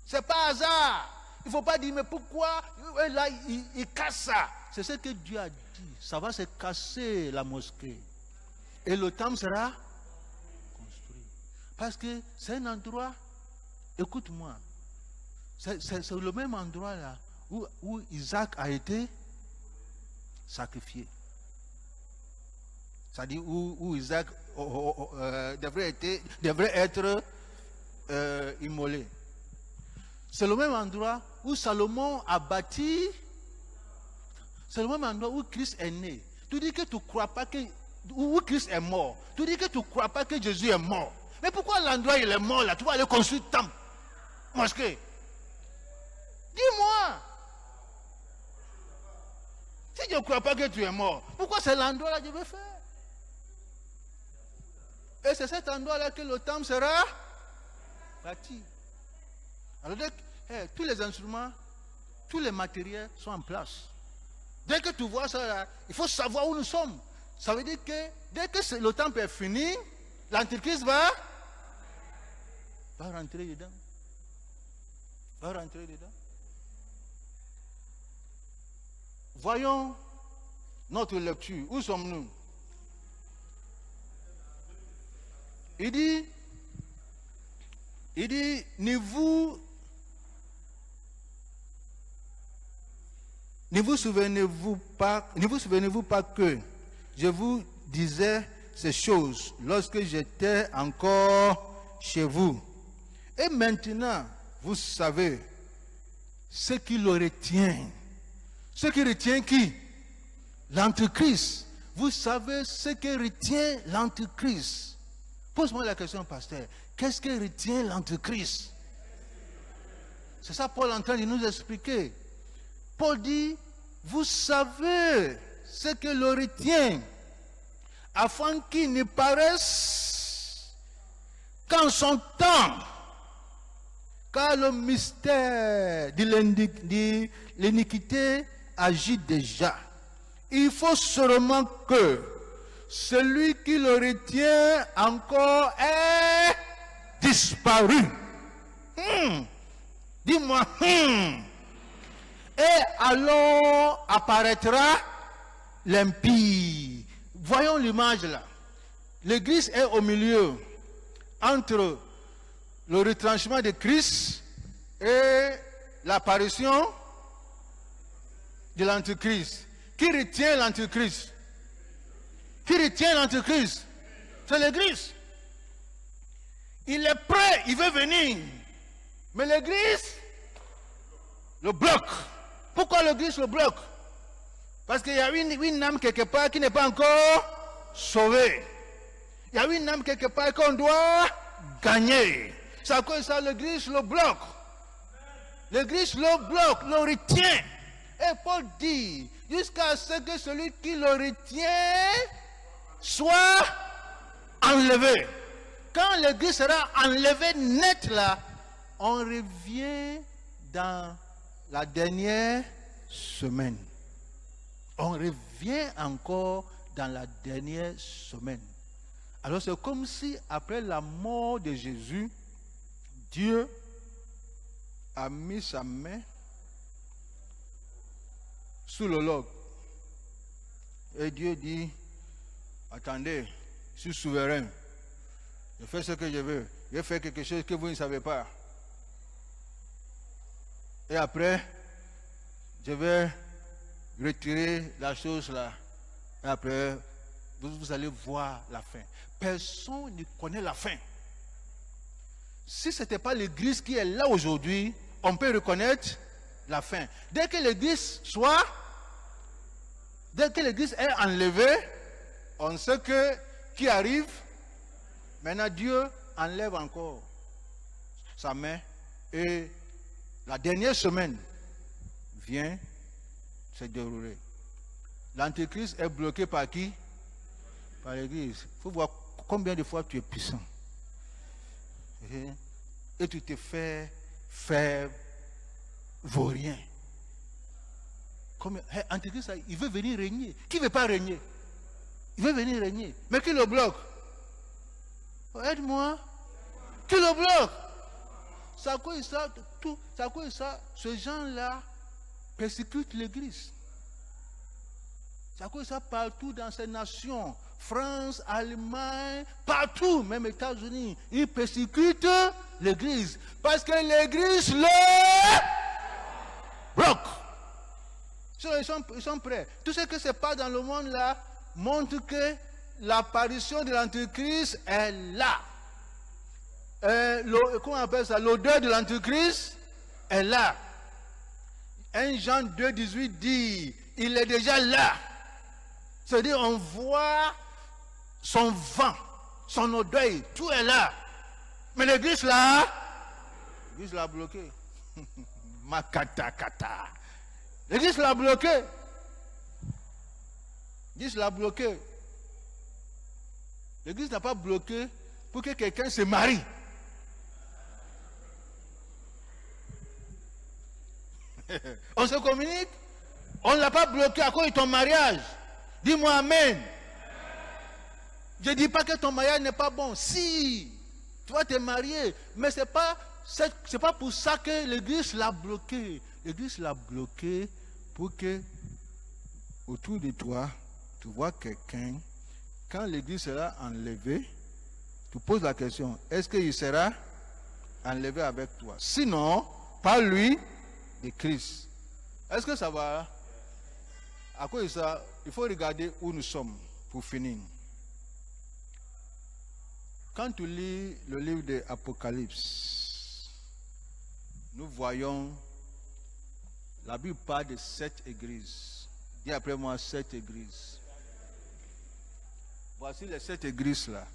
C'est pas hasard. Il ne faut pas dire, mais pourquoi là, il casse ça? C'est ce que Dieu a dit. Ça va se casser la mosquée. Et le temple sera construit. Parce que c'est un endroit, écoute-moi, c'est le même endroit là où Isaac a été sacrifié. C'est-à-dire où Isaac devrait être immolé. C'est le même endroit où Salomon a bâti. C'est le même endroit où Christ est né. Tu dis que tu ne crois pas que... Où Christ est mort. Tu dis que tu ne crois pas que Jésus est mort. Mais pourquoi l'endroit il est mort là? Tu vas aller construire temple, mosquée. Dis-moi. Si je ne crois pas que tu es mort, pourquoi c'est l'endroit là que je vais faire? Et c'est cet endroit là que le temple sera bâti. Alors tous les instruments, tous les matériels sont en place. Dès que tu vois ça là, il faut savoir où nous sommes. Ça veut dire que dès que le temple est fini, l'Antichrist va rentrer dedans. Va rentrer dedans. Voyons notre lecture. Où sommes-nous? Il dit, ne vous souvenez-vous pas que je vous disais ces choses lorsque j'étais encore chez vous. Et maintenant, vous savez ce qui le retient. Ce qui retient qui? L'Antichrist. Vous savez ce qui retient l'Antichrist. Pose-moi la question, pasteur. Qu'est-ce qui retient l'Antichrist? C'est ça Paul est en train de nous expliquer. Paul dit, vous savez ce que le retient, afin qu'il ne paraisse qu'en son temps, car le mystère de l'iniquité agit déjà. Il faut seulement que celui qui le retient encore ait disparu. Dis-moi, Et alors apparaîtra l'impie. Voyons l'image là. L'église est au milieu entre le retranchement de Christ et l'apparition de l'Antichrist. Qui retient l'Antichrist? Qui retient l'Antichrist? C'est l'église. Il est prêt, il veut venir. Mais l'église le bloque. Pourquoi l'église le bloque? Parce qu'il y a une âme quelque part qui n'est pas encore sauvée. Il y a une âme quelque part qu'on doit gagner. C'est à cause de ça l'église le bloque. L'église le bloque, le retient. Et Paul dit, jusqu'à ce que celui qui le retient soit enlevé. Quand l'église sera enlevée net là, on revient dans la dernière semaine. On revient encore dans la dernière semaine. Alors c'est comme si après la mort de Jésus, Dieu a mis sa main sous le log. Et Dieu dit, attendez, je suis souverain. Je fais ce que je veux. Je fais quelque chose que vous ne savez pas. Et après, je vais retirer la chose là. Et après, vous allez voir la fin. Personne ne connaît la fin. Si ce n'était pas l'église qui est là aujourd'hui, on peut reconnaître la fin. Dès que l'église est enlevée, on sait que qui arrive. Maintenant, Dieu enlève encore sa main et la dernière semaine vient se dérouler. L'antéchrist est bloqué par qui? Par l'église. Il faut voir combien de fois tu es puissant. Et tu te fais faire vaurien. Antéchrist, il veut venir régner. Qui ne veut pas régner? Il veut venir régner. Mais qui le bloque? Aide-moi. Qui le bloque? C'est à cause de ça, ces gens-là persécutent l'église. C'est à cause de ça partout dans ces nations. France, Allemagne, partout, même États-Unis, ils persécutent l'église. Parce que l'église le bloque. Ils sont prêts. Tout ce qui se passe dans le monde là montre que l'apparition de l'Antéchrist est là. Comment on appelle ça? L'odeur de l'Antéchrist est là. 1 Jean 2, 18 dit, il est déjà là. C'est-à-dire, on voit son vent, son odeur, tout est là. Mais l'église là, l'église l'a bloqué. Makata kata. L'église l'a bloqué. L'église l'a bloqué. L'église n'a pas bloqué pour que quelqu'un se marie. On se communique. On ne l'a pas bloqué à cause de ton mariage. Dis-moi amen. Je ne dis pas que ton mariage n'est pas bon. Si, tu vas te marier. Mais ce n'est pas pour ça que l'église l'a bloqué. L'église l'a bloqué pour que autour de toi, tu vois quelqu'un. Quand l'église sera enlevée, tu poses la question, est-ce qu'il sera enlevé avec toi? Sinon, par lui, de Christ. Est-ce que ça va? À cause de ça, il faut regarder où nous sommes pour finir. Quand tu lis le livre de l'Apocalypse, nous voyons, la Bible parle de 7 églises. Dis après moi 7 églises. Voici les 7 églises là.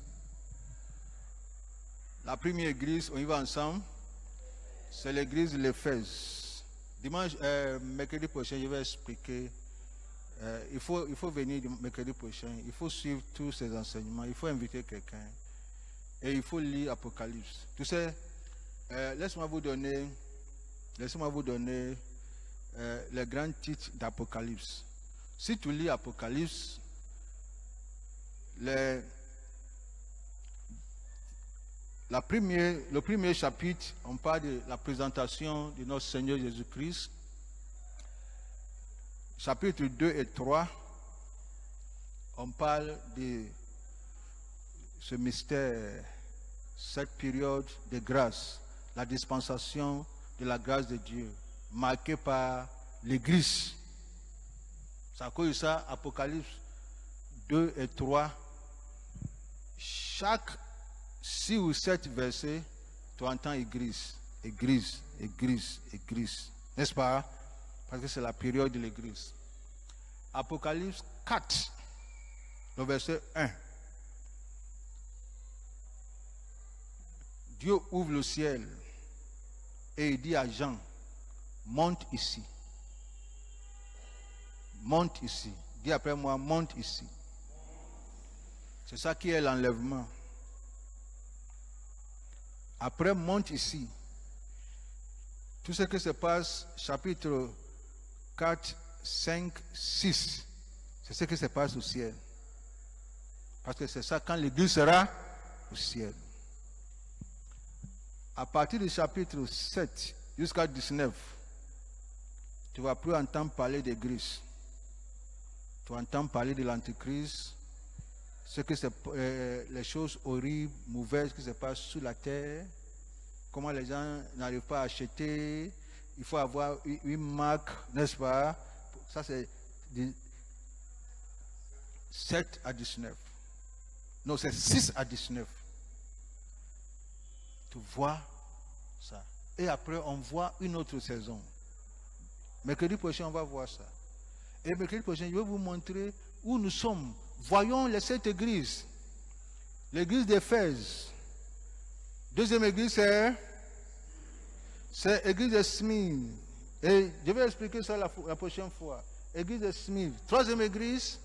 La première église, on y va ensemble, c'est l'église de l'Éphèse. Dimanche, mercredi prochain, je vais expliquer. Il faut venir mercredi prochain. Il faut suivre tous ces enseignements. Il faut inviter quelqu'un. Et il faut lire Apocalypse. Tu sais, laisse-moi vous donner les grands titres d'Apocalypse. Si tu lis Apocalypse, le premier chapitre, on parle de la présentation de notre Seigneur Jésus-Christ. Chapitre 2 et 3, on parle de ce mystère, cette période de grâce, la dispensation de la grâce de Dieu, marquée par l'Église. C'est à cause de ça, Apocalypse 2 et 3, chaque 6 ou 7 versets, tu entends Église, Église, Église, Église. N'est-ce pas? Parce que c'est la période de l'Église. Apocalypse 4, le verset 1. Dieu ouvre le ciel et il dit à Jean, monte ici. Monte ici. Dis après moi, monte ici. C'est ça qui est l'enlèvement. Après, monte ici. Tout ce qui se passe, chapitre 4, 5, 6, c'est ce qui se passe au ciel. Parce que c'est ça quand l'église sera au ciel. À partir du chapitre 7 jusqu'à 19, tu ne vas plus entendre parler d'église. Tu vas entendre parler de l'antéchrist, ce que c'est, les choses horribles, mauvaises qui se passent sous la terre, comment les gens n'arrivent pas à acheter, il faut avoir une marque, n'est-ce pas? Ça c'est de 7 à 19. Non, c'est 6 à 19. Tu vois ça. Et après, on voit une autre saison. Mercredi prochain, on va voir ça. Et mercredi prochain, je vais vous montrer où nous sommes. Voyons les 7 églises. L'église d'Éphèse. Deuxième église, c'est l'église de Smyrne. Et je vais expliquer ça la prochaine fois. Église de Smyrne. Troisième église,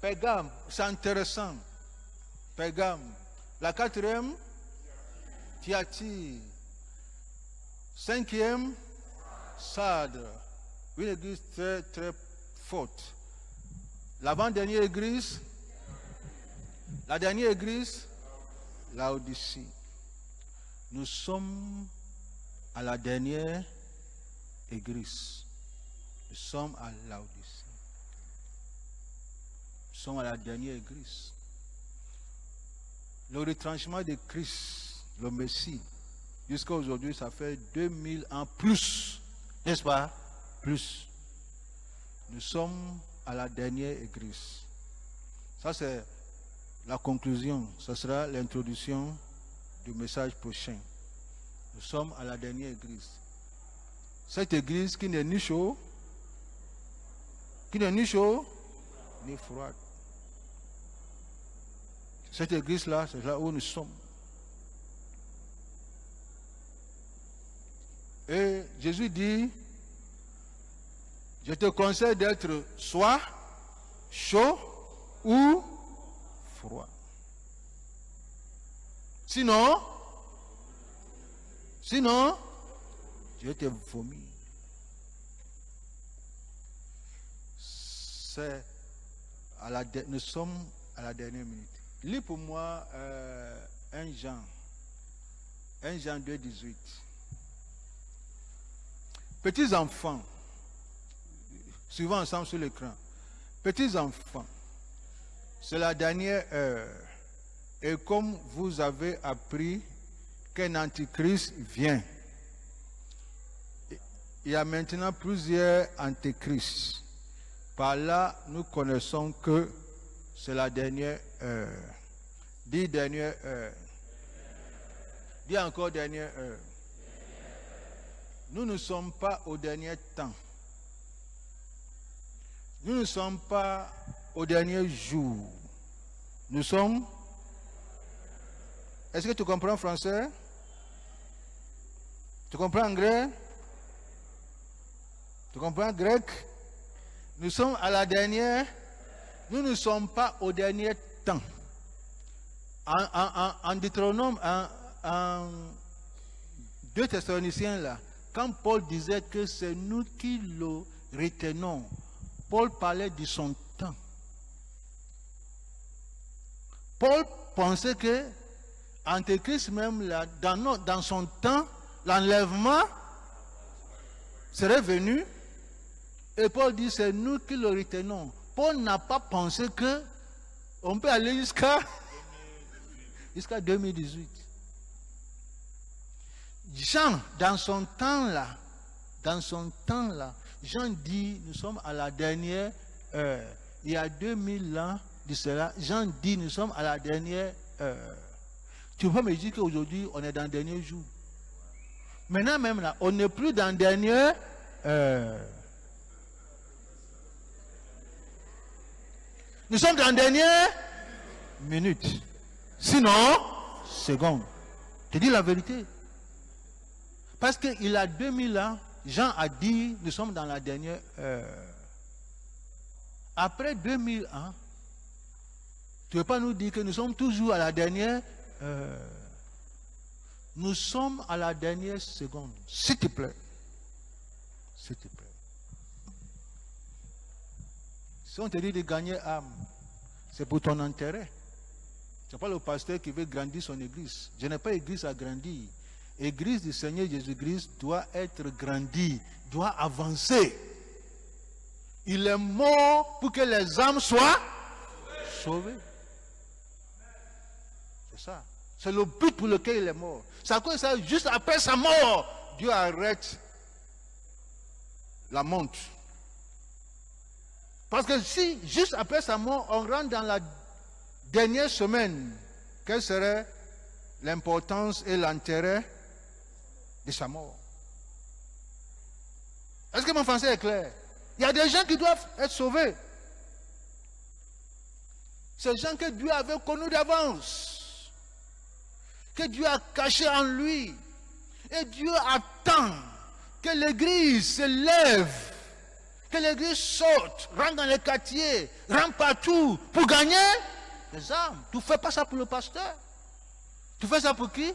Pergame. C'est intéressant. Pergame. La quatrième, Thyatire. Cinquième, Sardes. Une église très très forte. L'avant-dernière église, la dernière église, Laodicée. Nous sommes à la dernière église. Nous sommes à Laodicée. Nous sommes à la dernière église. Le retranchement de Christ, le Messie, jusqu'à aujourd'hui, ça fait 2000 ans plus. N'est-ce pas? Plus. Nous sommes à la dernière église. Ça, c'est la conclusion. Ce sera l'introduction du message prochain. Nous sommes à la dernière église. Cette église qui n'est ni chaud, ni froide. Cette église-là, c'est là où nous sommes. Et Jésus dit, je te conseille d'être soit chaud ou froid. Sinon, je vais te vomir. Nous sommes à la dernière minute. Lis pour moi 1 Jean 2, 18. Petits enfants, suivons ensemble sur l'écran. Petits enfants, c'est la dernière heure. Et comme vous avez appris qu'un antichrist vient, il y a maintenant plusieurs antichrists. Par là, nous connaissons que c'est la dernière heure. Dis dernière heure. Dis encore dernière heure. Nous ne sommes pas au dernier temps. Nous ne sommes pas au dernier jour. Nous sommes... Est-ce que tu comprends français? Tu comprends anglais? Tu comprends grec? Nous sommes à la dernière... Nous ne sommes pas au dernier temps. En Deutéronome, en 2 Thessaloniciens là, quand Paul disait que c'est nous qui le retenons, Paul parlait de son temps. Paul pensait que Antéchrist même là, dans son temps, l'enlèvement serait venu. Et Paul dit c'est nous qui le retenons. Paul n'a pas pensé que on peut aller jusqu'à 2018. Jean, dans son temps là, Jean dit, nous sommes à la dernière heure. Il y a 2000 ans de cela, Jean dit, nous sommes à la dernière heure. Tu peux me dire qu'aujourd'hui, on est dans le dernier jour. Maintenant même là, on n'est plus dans la dernière heure. Nous sommes dans la dernière minute. Sinon, seconde. Je dis la vérité. Parce qu'il a 2000 ans, Jean a dit, nous sommes dans la dernière heure. Après 2000 ans, tu ne veux pas nous dire que nous sommes toujours à la dernière heure. Nous sommes à la dernière seconde. S'il te plaît. S'il te plaît. Si on te dit de gagner âme, C'est pour ton intérêt. Ce n'est pas le pasteur qui veut grandir son église. Je n'ai pas église à grandir. L'église du Seigneur Jésus-Christ doit être grandie, doit avancer. Il est mort pour que les âmes soient sauvées. C'est ça. C'est le but pour lequel il est mort. C'est à cause de ça, juste après sa mort, Dieu arrête la monte. Parce que si, juste après sa mort, on rentre dans la dernière semaine, quelle serait l'importance et l'intérêt de sa mort? Est-ce que mon français est clair? Il y a des gens qui doivent être sauvés. Ces gens que Dieu avait connus d'avance, que Dieu a cachés en lui. Et Dieu attend que l'Église se lève, que l'Église sorte, rentre dans les quartiers, rentre partout pour gagner les âmes. Tu ne fais pas ça pour le pasteur. Tu fais ça pour qui?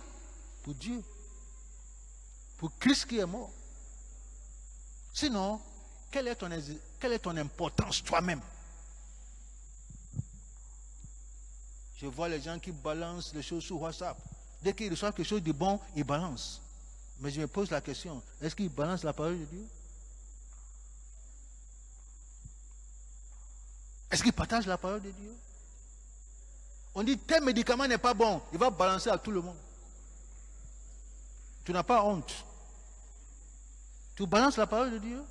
Pour Dieu. Pour Christ qui est mort. Sinon, quelle est ton importance toi-même? Je vois les gens qui balancent les choses sur WhatsApp. Dès qu'ils reçoivent quelque chose de bon, ils balancent. Mais je me pose la question, est-ce qu'ils balancent la parole de Dieu? Est-ce qu'ils partagent la parole de Dieu? On dit tel médicament n'est pas bon, il va balancer à tout le monde. Tu n'as pas honte. Tu balances la parole de Dieu?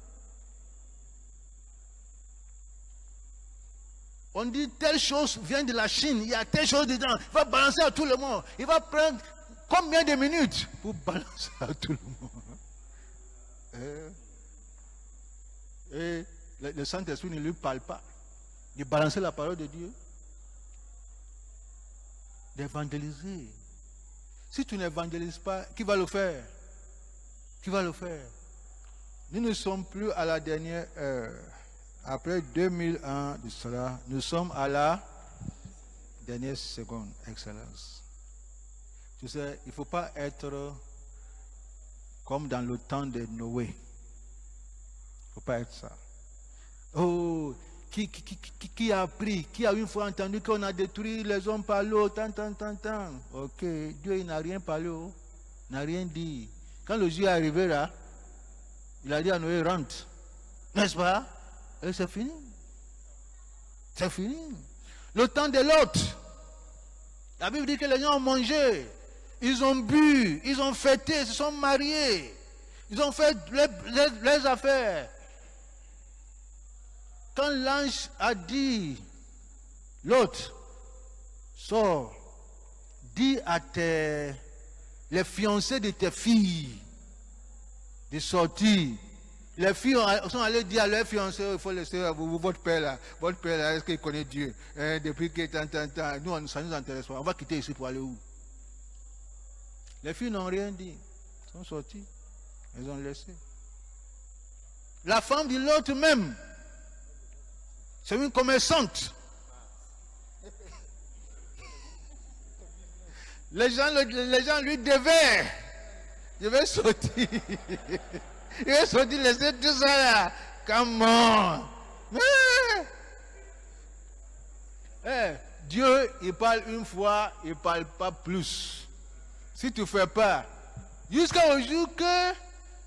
On dit telle chose vient de la Chine, il y a telle chose dedans, il va balancer à tout le monde. Il va prendre combien de minutes pour balancer à tout le monde? Et le Saint-Esprit ne lui parle pas de balancer la parole de Dieu, d'évangéliser. Si tu n'évangélises pas, qui va le faire? Qui va le faire? Nous ne sommes plus à la dernière heure. Après 2000 ans de cela, nous sommes à la dernière seconde. Excellence. Tu sais, il ne faut pas être comme dans le temps de Noé. Il ne faut pas être ça. Oh, qui a appris, qui a une fois entendu qu'on a détruit les hommes par l'eau, tant. Ok, Dieu il n'a rien parlé, n'a rien dit. Quand le jour est arrivé là, il a dit à Noé, rentre. N'est-ce pas? Et c'est fini. C'est fini. Le temps de l'autre. La Bible dit que les gens ont mangé. Ils ont bu. Ils ont fêté. Ils se sont mariés. Ils ont fait les affaires. Quand l'ange a dit, l'autre, sors, dis à les fiancés de tes filles de sortir. Les filles sont allées dire à leurs fiancés, il faut laisser votre père là, est-ce qu'il connaît Dieu? Depuis que tant, nous, ça ne nous intéresse pas. On va quitter ici pour aller où? Les filles n'ont rien dit. Elles sont sorties. Elles ont laissé. La femme de l'autre même, c'est une commerçante. Les gens lui devaient. Je vais sortir. Il va sortir, laisser tout ça là. Come on. Dieu, il parle une fois, il ne parle pas plus. Si tu ne fais pas, jusqu'au jour que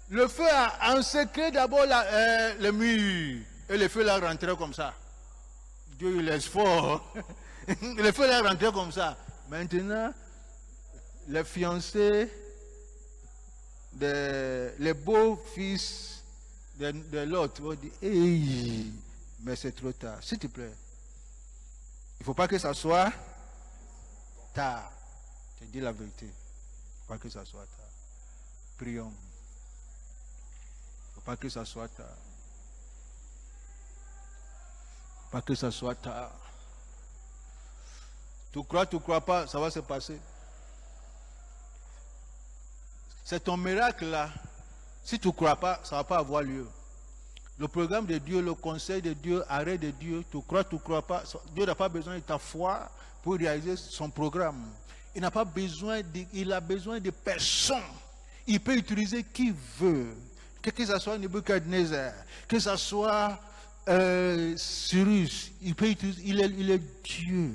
le feu a en secret d'abord le mur. Et le feu l'a rentré comme ça. Dieu, il laisse fort. Le feu l'a rentré comme ça. Maintenant, les fiancés, les beaux-fils de l'autre vont dire, hey, mais c'est trop tard. S'il te plaît, il ne faut pas que ça soit tard. Je te dis la vérité. Il ne faut pas que ça soit tard. Prions. Il ne faut pas que ça soit tard. Pas que ça soit tard. Tu crois pas, ça va se passer. C'est ton miracle là. Si tu ne crois pas, ça ne va pas avoir lieu. Le programme de Dieu, le conseil de Dieu, arrêt de Dieu, tu crois pas, Dieu n'a pas besoin de ta foi pour réaliser son programme. Il n'a pas besoin il a besoin de personne. Il peut utiliser qui veut. Que ce soit Nebuchadnezzar, que ce soit Cyrus, il peut utiliser, il est Dieu,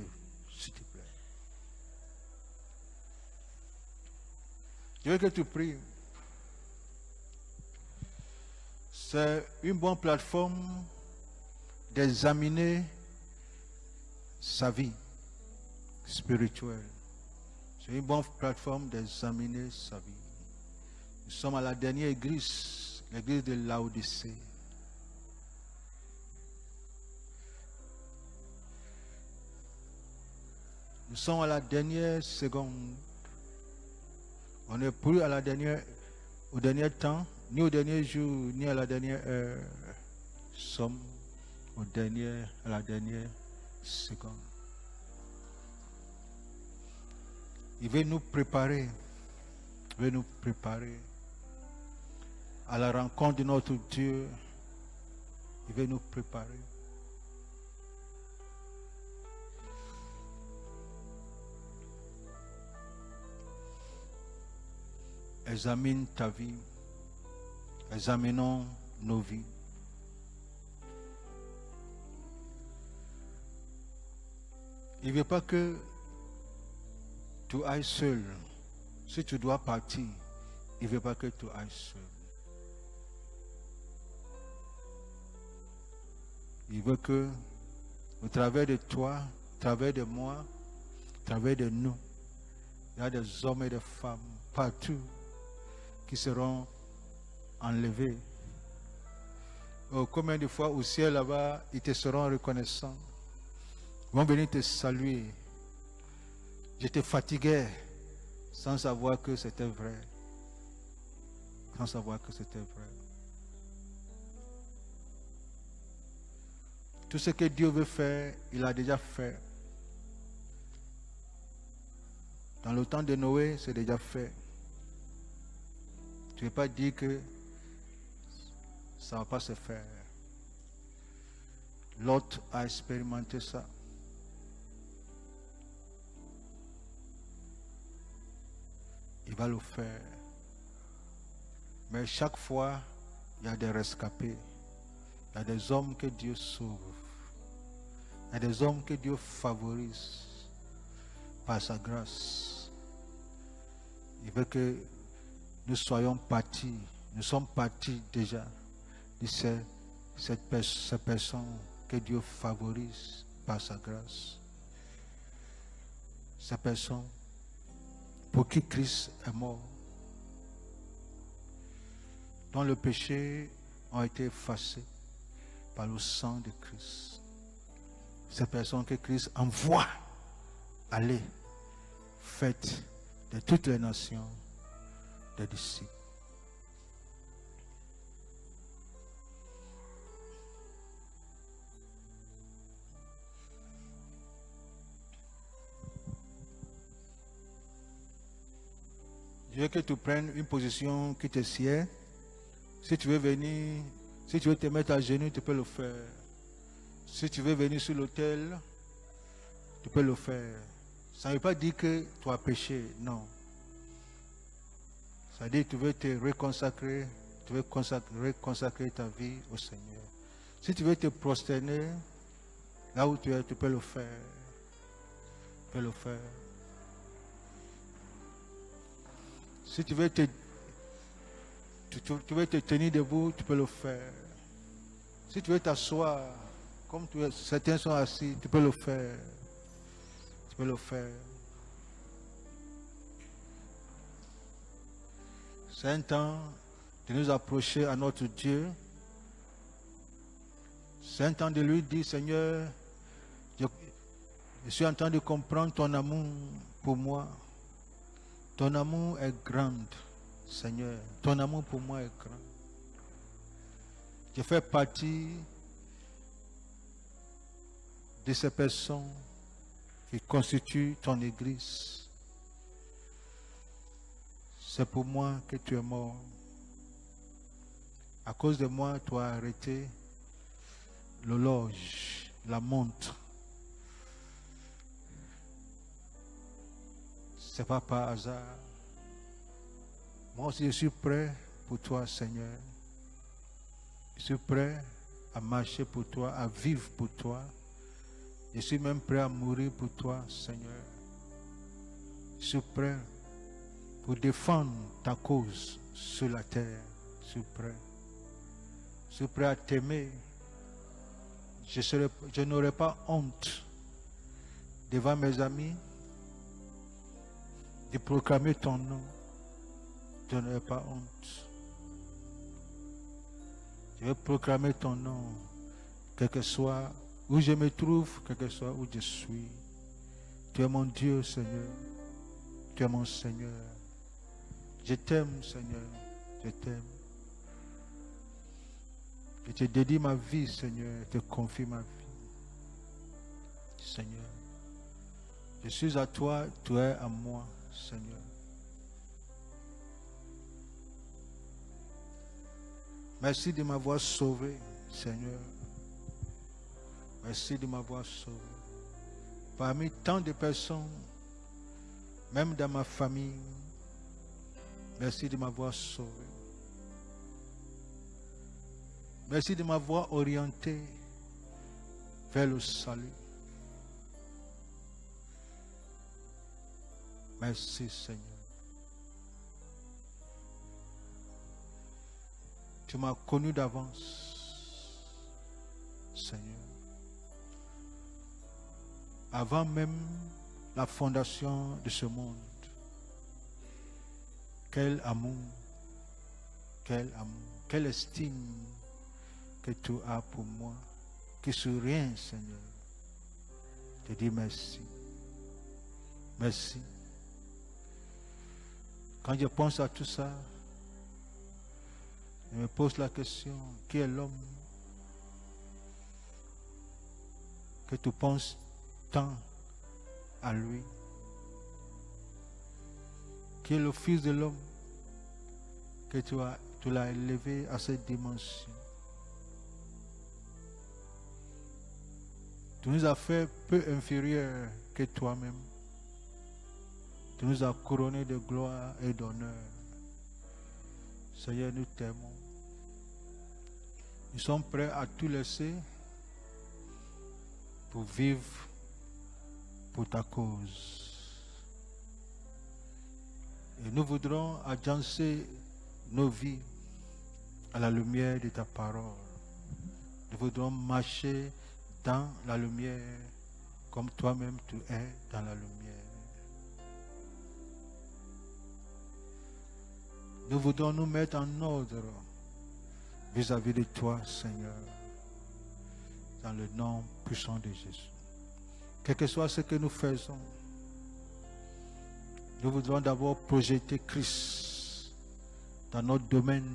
s'il te plaît. Je veux que tu pries. C'est une bonne plateforme d'examiner sa vie spirituelle. C'est une bonne plateforme d'examiner sa vie. Nous sommes à la dernière église, l'église de Laodicée. Nous sommes à la dernière seconde. On n'est plus à la dernière, au dernier temps, ni au dernier jour, ni à la dernière heure. Nous sommes à la dernière seconde. Il veut nous préparer. Il veut nous préparer à la rencontre de notre Dieu. Il veut nous préparer. Examine ta vie. Examinons nos vies. Il ne veut pas que tu ailles seul. Si tu dois partir, il ne veut pas que tu ailles seul. Il veut que, au travers de toi, au travers de moi, au travers de nous, il y a des hommes et des femmes partout qui seront enlevés. Oh, combien de fois au ciel là-bas, ils te seront reconnaissants. Ils vont venir te saluer. Je te fatiguais sans savoir que c'était vrai. Sans savoir que c'était vrai. Tout ce que Dieu veut faire, il a déjà fait. Dans le temps de Noé, c'est déjà fait. Tu ne veux pas dire que ça ne va pas se faire. Lot a expérimenté ça. Il va le faire. Mais chaque fois, il y a des rescapés. Il y a des hommes que Dieu sauve. Il y a des hommes que Dieu favorise par sa grâce. Il veut que nous soyons partis. Nous sommes partis déjà de ces personnes que Dieu favorise par sa grâce. Ces personnes pour qui Christ est mort, dont le péché a été effacé par le sang de Christ. Ces personnes que Christ envoie aller, faites de toutes les nations des disciples. Je veux que tu prennes une position qui te sied. Si tu veux venir, si tu veux te mettre à genoux, tu peux le faire. Si tu veux venir sur l'autel, tu peux le faire. Ça ne veut pas dire que tu as péché, non. Ça veut dire que tu veux te reconsacrer, tu veux reconsacrer ta vie au Seigneur. Si tu veux te prosterner, là où tu es, tu peux le faire. Tu peux le faire. Si tu veux te tenir debout, tu peux le faire. Si tu veux t'asseoir, comme certains sont assis, tu peux le faire. Tu peux le faire. C'est un temps de nous approcher à notre Dieu. C'est un temps de lui dire, Seigneur, je suis en train de comprendre ton amour pour moi. Ton amour est grand, Seigneur. Ton amour pour moi est grand. Je fais partie de ces personnes qui constituent ton Église. C'est pour moi que tu es mort. À cause de moi, tu as arrêté l'horloge, la montre. Ce n'est pas par hasard. Moi aussi, je suis prêt pour toi, Seigneur. Je suis prêt à marcher pour toi, à vivre pour toi. Je suis même prêt à mourir pour toi, Seigneur. Je suis prêt pour défendre ta cause sur la terre. Je suis prêt. Je suis prêt à t'aimer. Je n'aurai pas honte devant mes amis de proclamer ton nom. Je n'aurai pas honte. Je vais proclamer ton nom, quel que soit où je me trouve, quel que soit où je suis. Tu es mon Dieu, Seigneur. Tu es mon Seigneur. Je t'aime, Seigneur. Je t'aime. Je te dédie ma vie, Seigneur. Je te confie ma vie. Seigneur. Je suis à toi, tu es à moi, Seigneur. Merci de m'avoir sauvé, Seigneur. Merci de m'avoir sauvé. Parmi tant de personnes, même dans ma famille, merci de m'avoir sauvé. Merci de m'avoir orienté vers le salut. Merci, Seigneur. Tu m'as connu d'avance, Seigneur. Avant même la fondation de ce monde. Quel amour, quelle estime que tu as pour moi, qui sur rien, Seigneur. Je te dis merci. Merci. Quand je pense à tout ça, je me pose la question, qui est l'homme que tu penses tant à lui? Qui est le Fils de l'homme que tu l'as élevé à cette dimension? Tu nous as fait peu inférieurs que toi-même. Tu nous as couronnés de gloire et d'honneur. Seigneur, nous t'aimons. Nous sommes prêts à tout laisser pour vivre pour ta cause. Et nous voudrons agencer nos vies à la lumière de ta parole. Nous voudrons marcher dans la lumière comme toi-même tu es dans la lumière. Nous voudrons nous mettre en ordre vis-à-vis de toi, Seigneur, dans le nom puissant de Jésus. Quel que soit ce que nous faisons, nous voudrons d'abord projeter Christ dans notre domaine,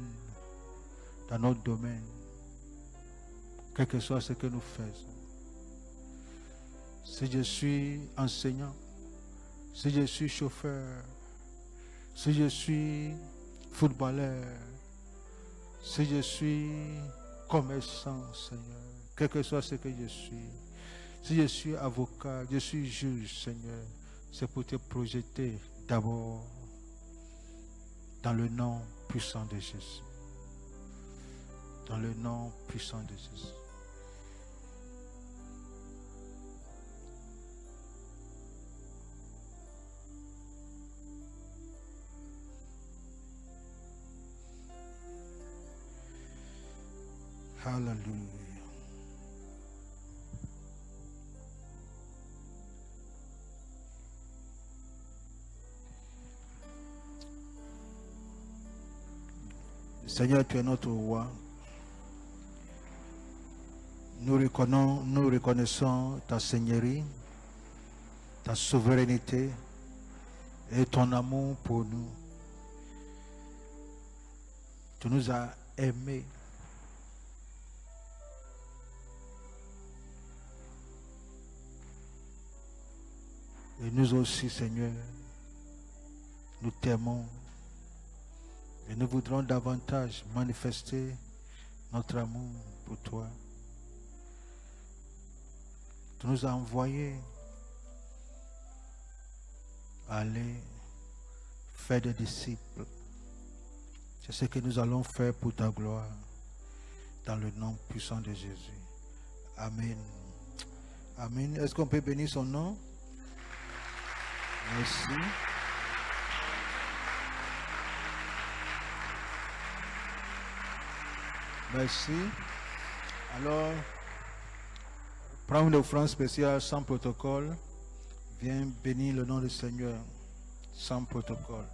quel que soit ce que nous faisons. Si je suis enseignant, si je suis chauffeur, si je suis footballeur, si je suis commerçant, Seigneur, quel que soit ce que je suis, si je suis avocat, je suis juge, Seigneur, c'est pour te projeter d'abord dans le nom puissant de Jésus. Dans le nom puissant de Jésus. Hallelujah. Seigneur, tu es notre roi. Nous reconnaissons ta seigneurie, ta souveraineté et ton amour pour nous. Tu nous as aimés. Et nous aussi, Seigneur, nous t'aimons et nous voudrons davantage manifester notre amour pour toi. Tu nous as envoyés aller faire des disciples. C'est ce que nous allons faire pour ta gloire. dans le nom puissant de Jésus. Amen. Amen. Est-ce qu'on peut bénir son nom? Merci. Merci. Alors, prends une offrande spéciale sans protocole. Viens bénir le nom du Seigneur sans protocole.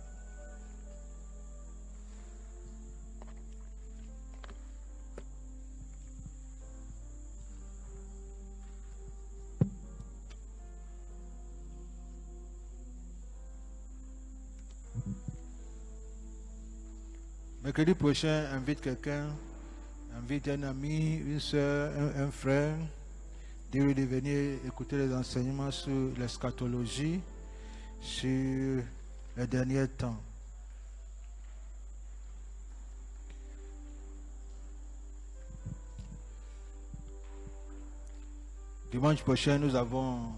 Mercredi prochain, invite quelqu'un, invite un ami, une soeur, un frère, dis-lui de venir écouter les enseignements sur l'eschatologie, sur les derniers temps. Dimanche prochain, nous avons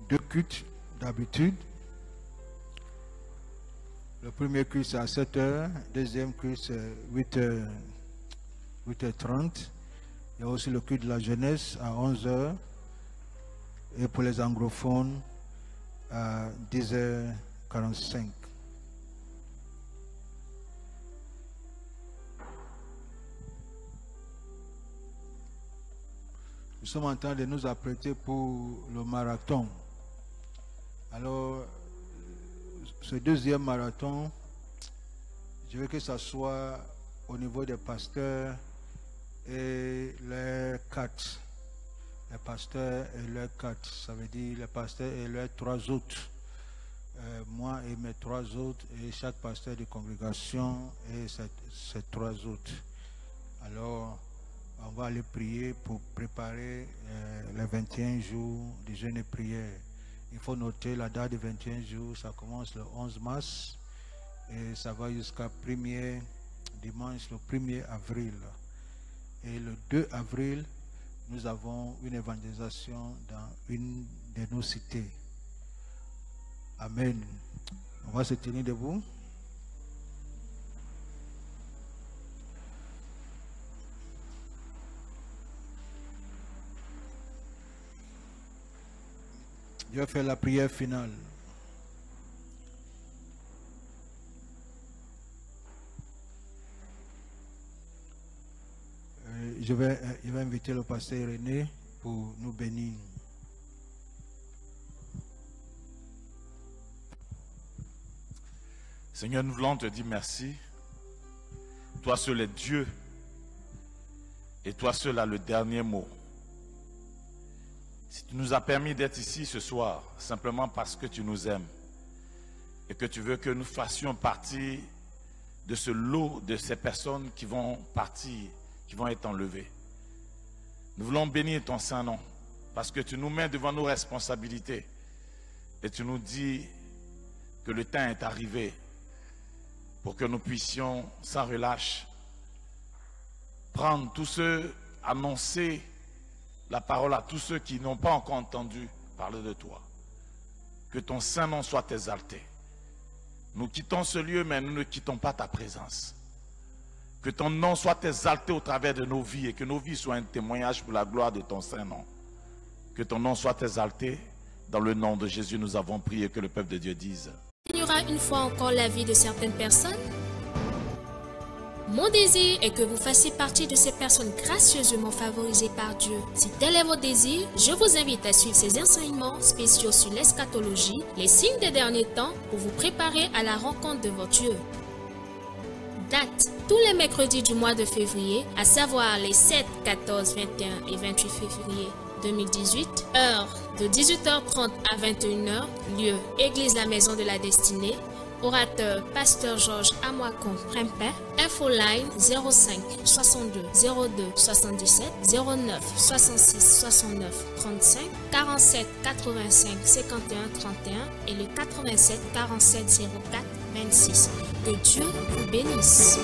2 cultes d'habitude. Le premier culte c'est à 7h, deuxième culte c'est 8h30. Il y a aussi le culte de la jeunesse à 11h. Et pour les anglophones à 10h45. Nous sommes en train de nous apprêter pour le marathon. Alors, ce deuxième marathon, je veux que ça soit au niveau des pasteurs et les 4. Les pasteurs et leurs 4, ça veut dire les pasteurs et leurs 3 autres. Moi et mes 3 autres, et chaque pasteur de congrégation et ses 3 autres. Alors, on va aller prier pour préparer les 21 jours de jeûne et prière. Il faut noter la date de 21 jours, ça commence le 11 mars et ça va jusqu'à dimanche le 1er avril. Et le 2 avril, nous avons une évangélisation dans une de nos cités. Amen. On va se tenir debout. Je vais faire la prière finale. Je vais inviter le pasteur René pour nous bénir. Seigneur, nous voulons te dire merci. Toi seul est Dieu. Et toi seul as le dernier mot. Si tu nous as permis d'être ici ce soir, simplement parce que tu nous aimes et que tu veux que nous fassions partie de ce lot de ces personnes qui vont partir, qui vont être enlevées. Nous voulons bénir ton Saint-Nom parce que tu nous mets devant nos responsabilités et tu nous dis que le temps est arrivé pour que nous puissions sans relâche prendre tous ceux, annoncer la parole à tous ceux qui n'ont pas encore entendu parler de toi. Que ton Saint-Nom soit exalté. Nous quittons ce lieu, mais nous ne quittons pas ta présence. Que ton nom soit exalté au travers de nos vies et que nos vies soient un témoignage pour la gloire de ton Saint-Nom. Que ton nom soit exalté. Dans le nom de Jésus, nous avons prié, que le peuple de Dieu dise. Il y aura une fois encore la vie de certaines personnes. Mon désir est que vous fassiez partie de ces personnes gracieusement favorisées par Dieu. Si tel est votre désir, je vous invite à suivre ces enseignements spéciaux sur l'eschatologie, les signes des derniers temps, pour vous préparer à la rencontre de votre Dieu. Date, tous les mercredis du mois de février, à savoir les 7, 14, 21 et 28 février 2018, heure de 18h30 à 21h, lieu Église la Maison de la Destinée. Orateur Pasteur Georges Amouakon Prempeh. Infoline 05 62 02 77 09 66 69 35 47 85 51 31 et le 87 47 04 26. Que Dieu vous bénisse.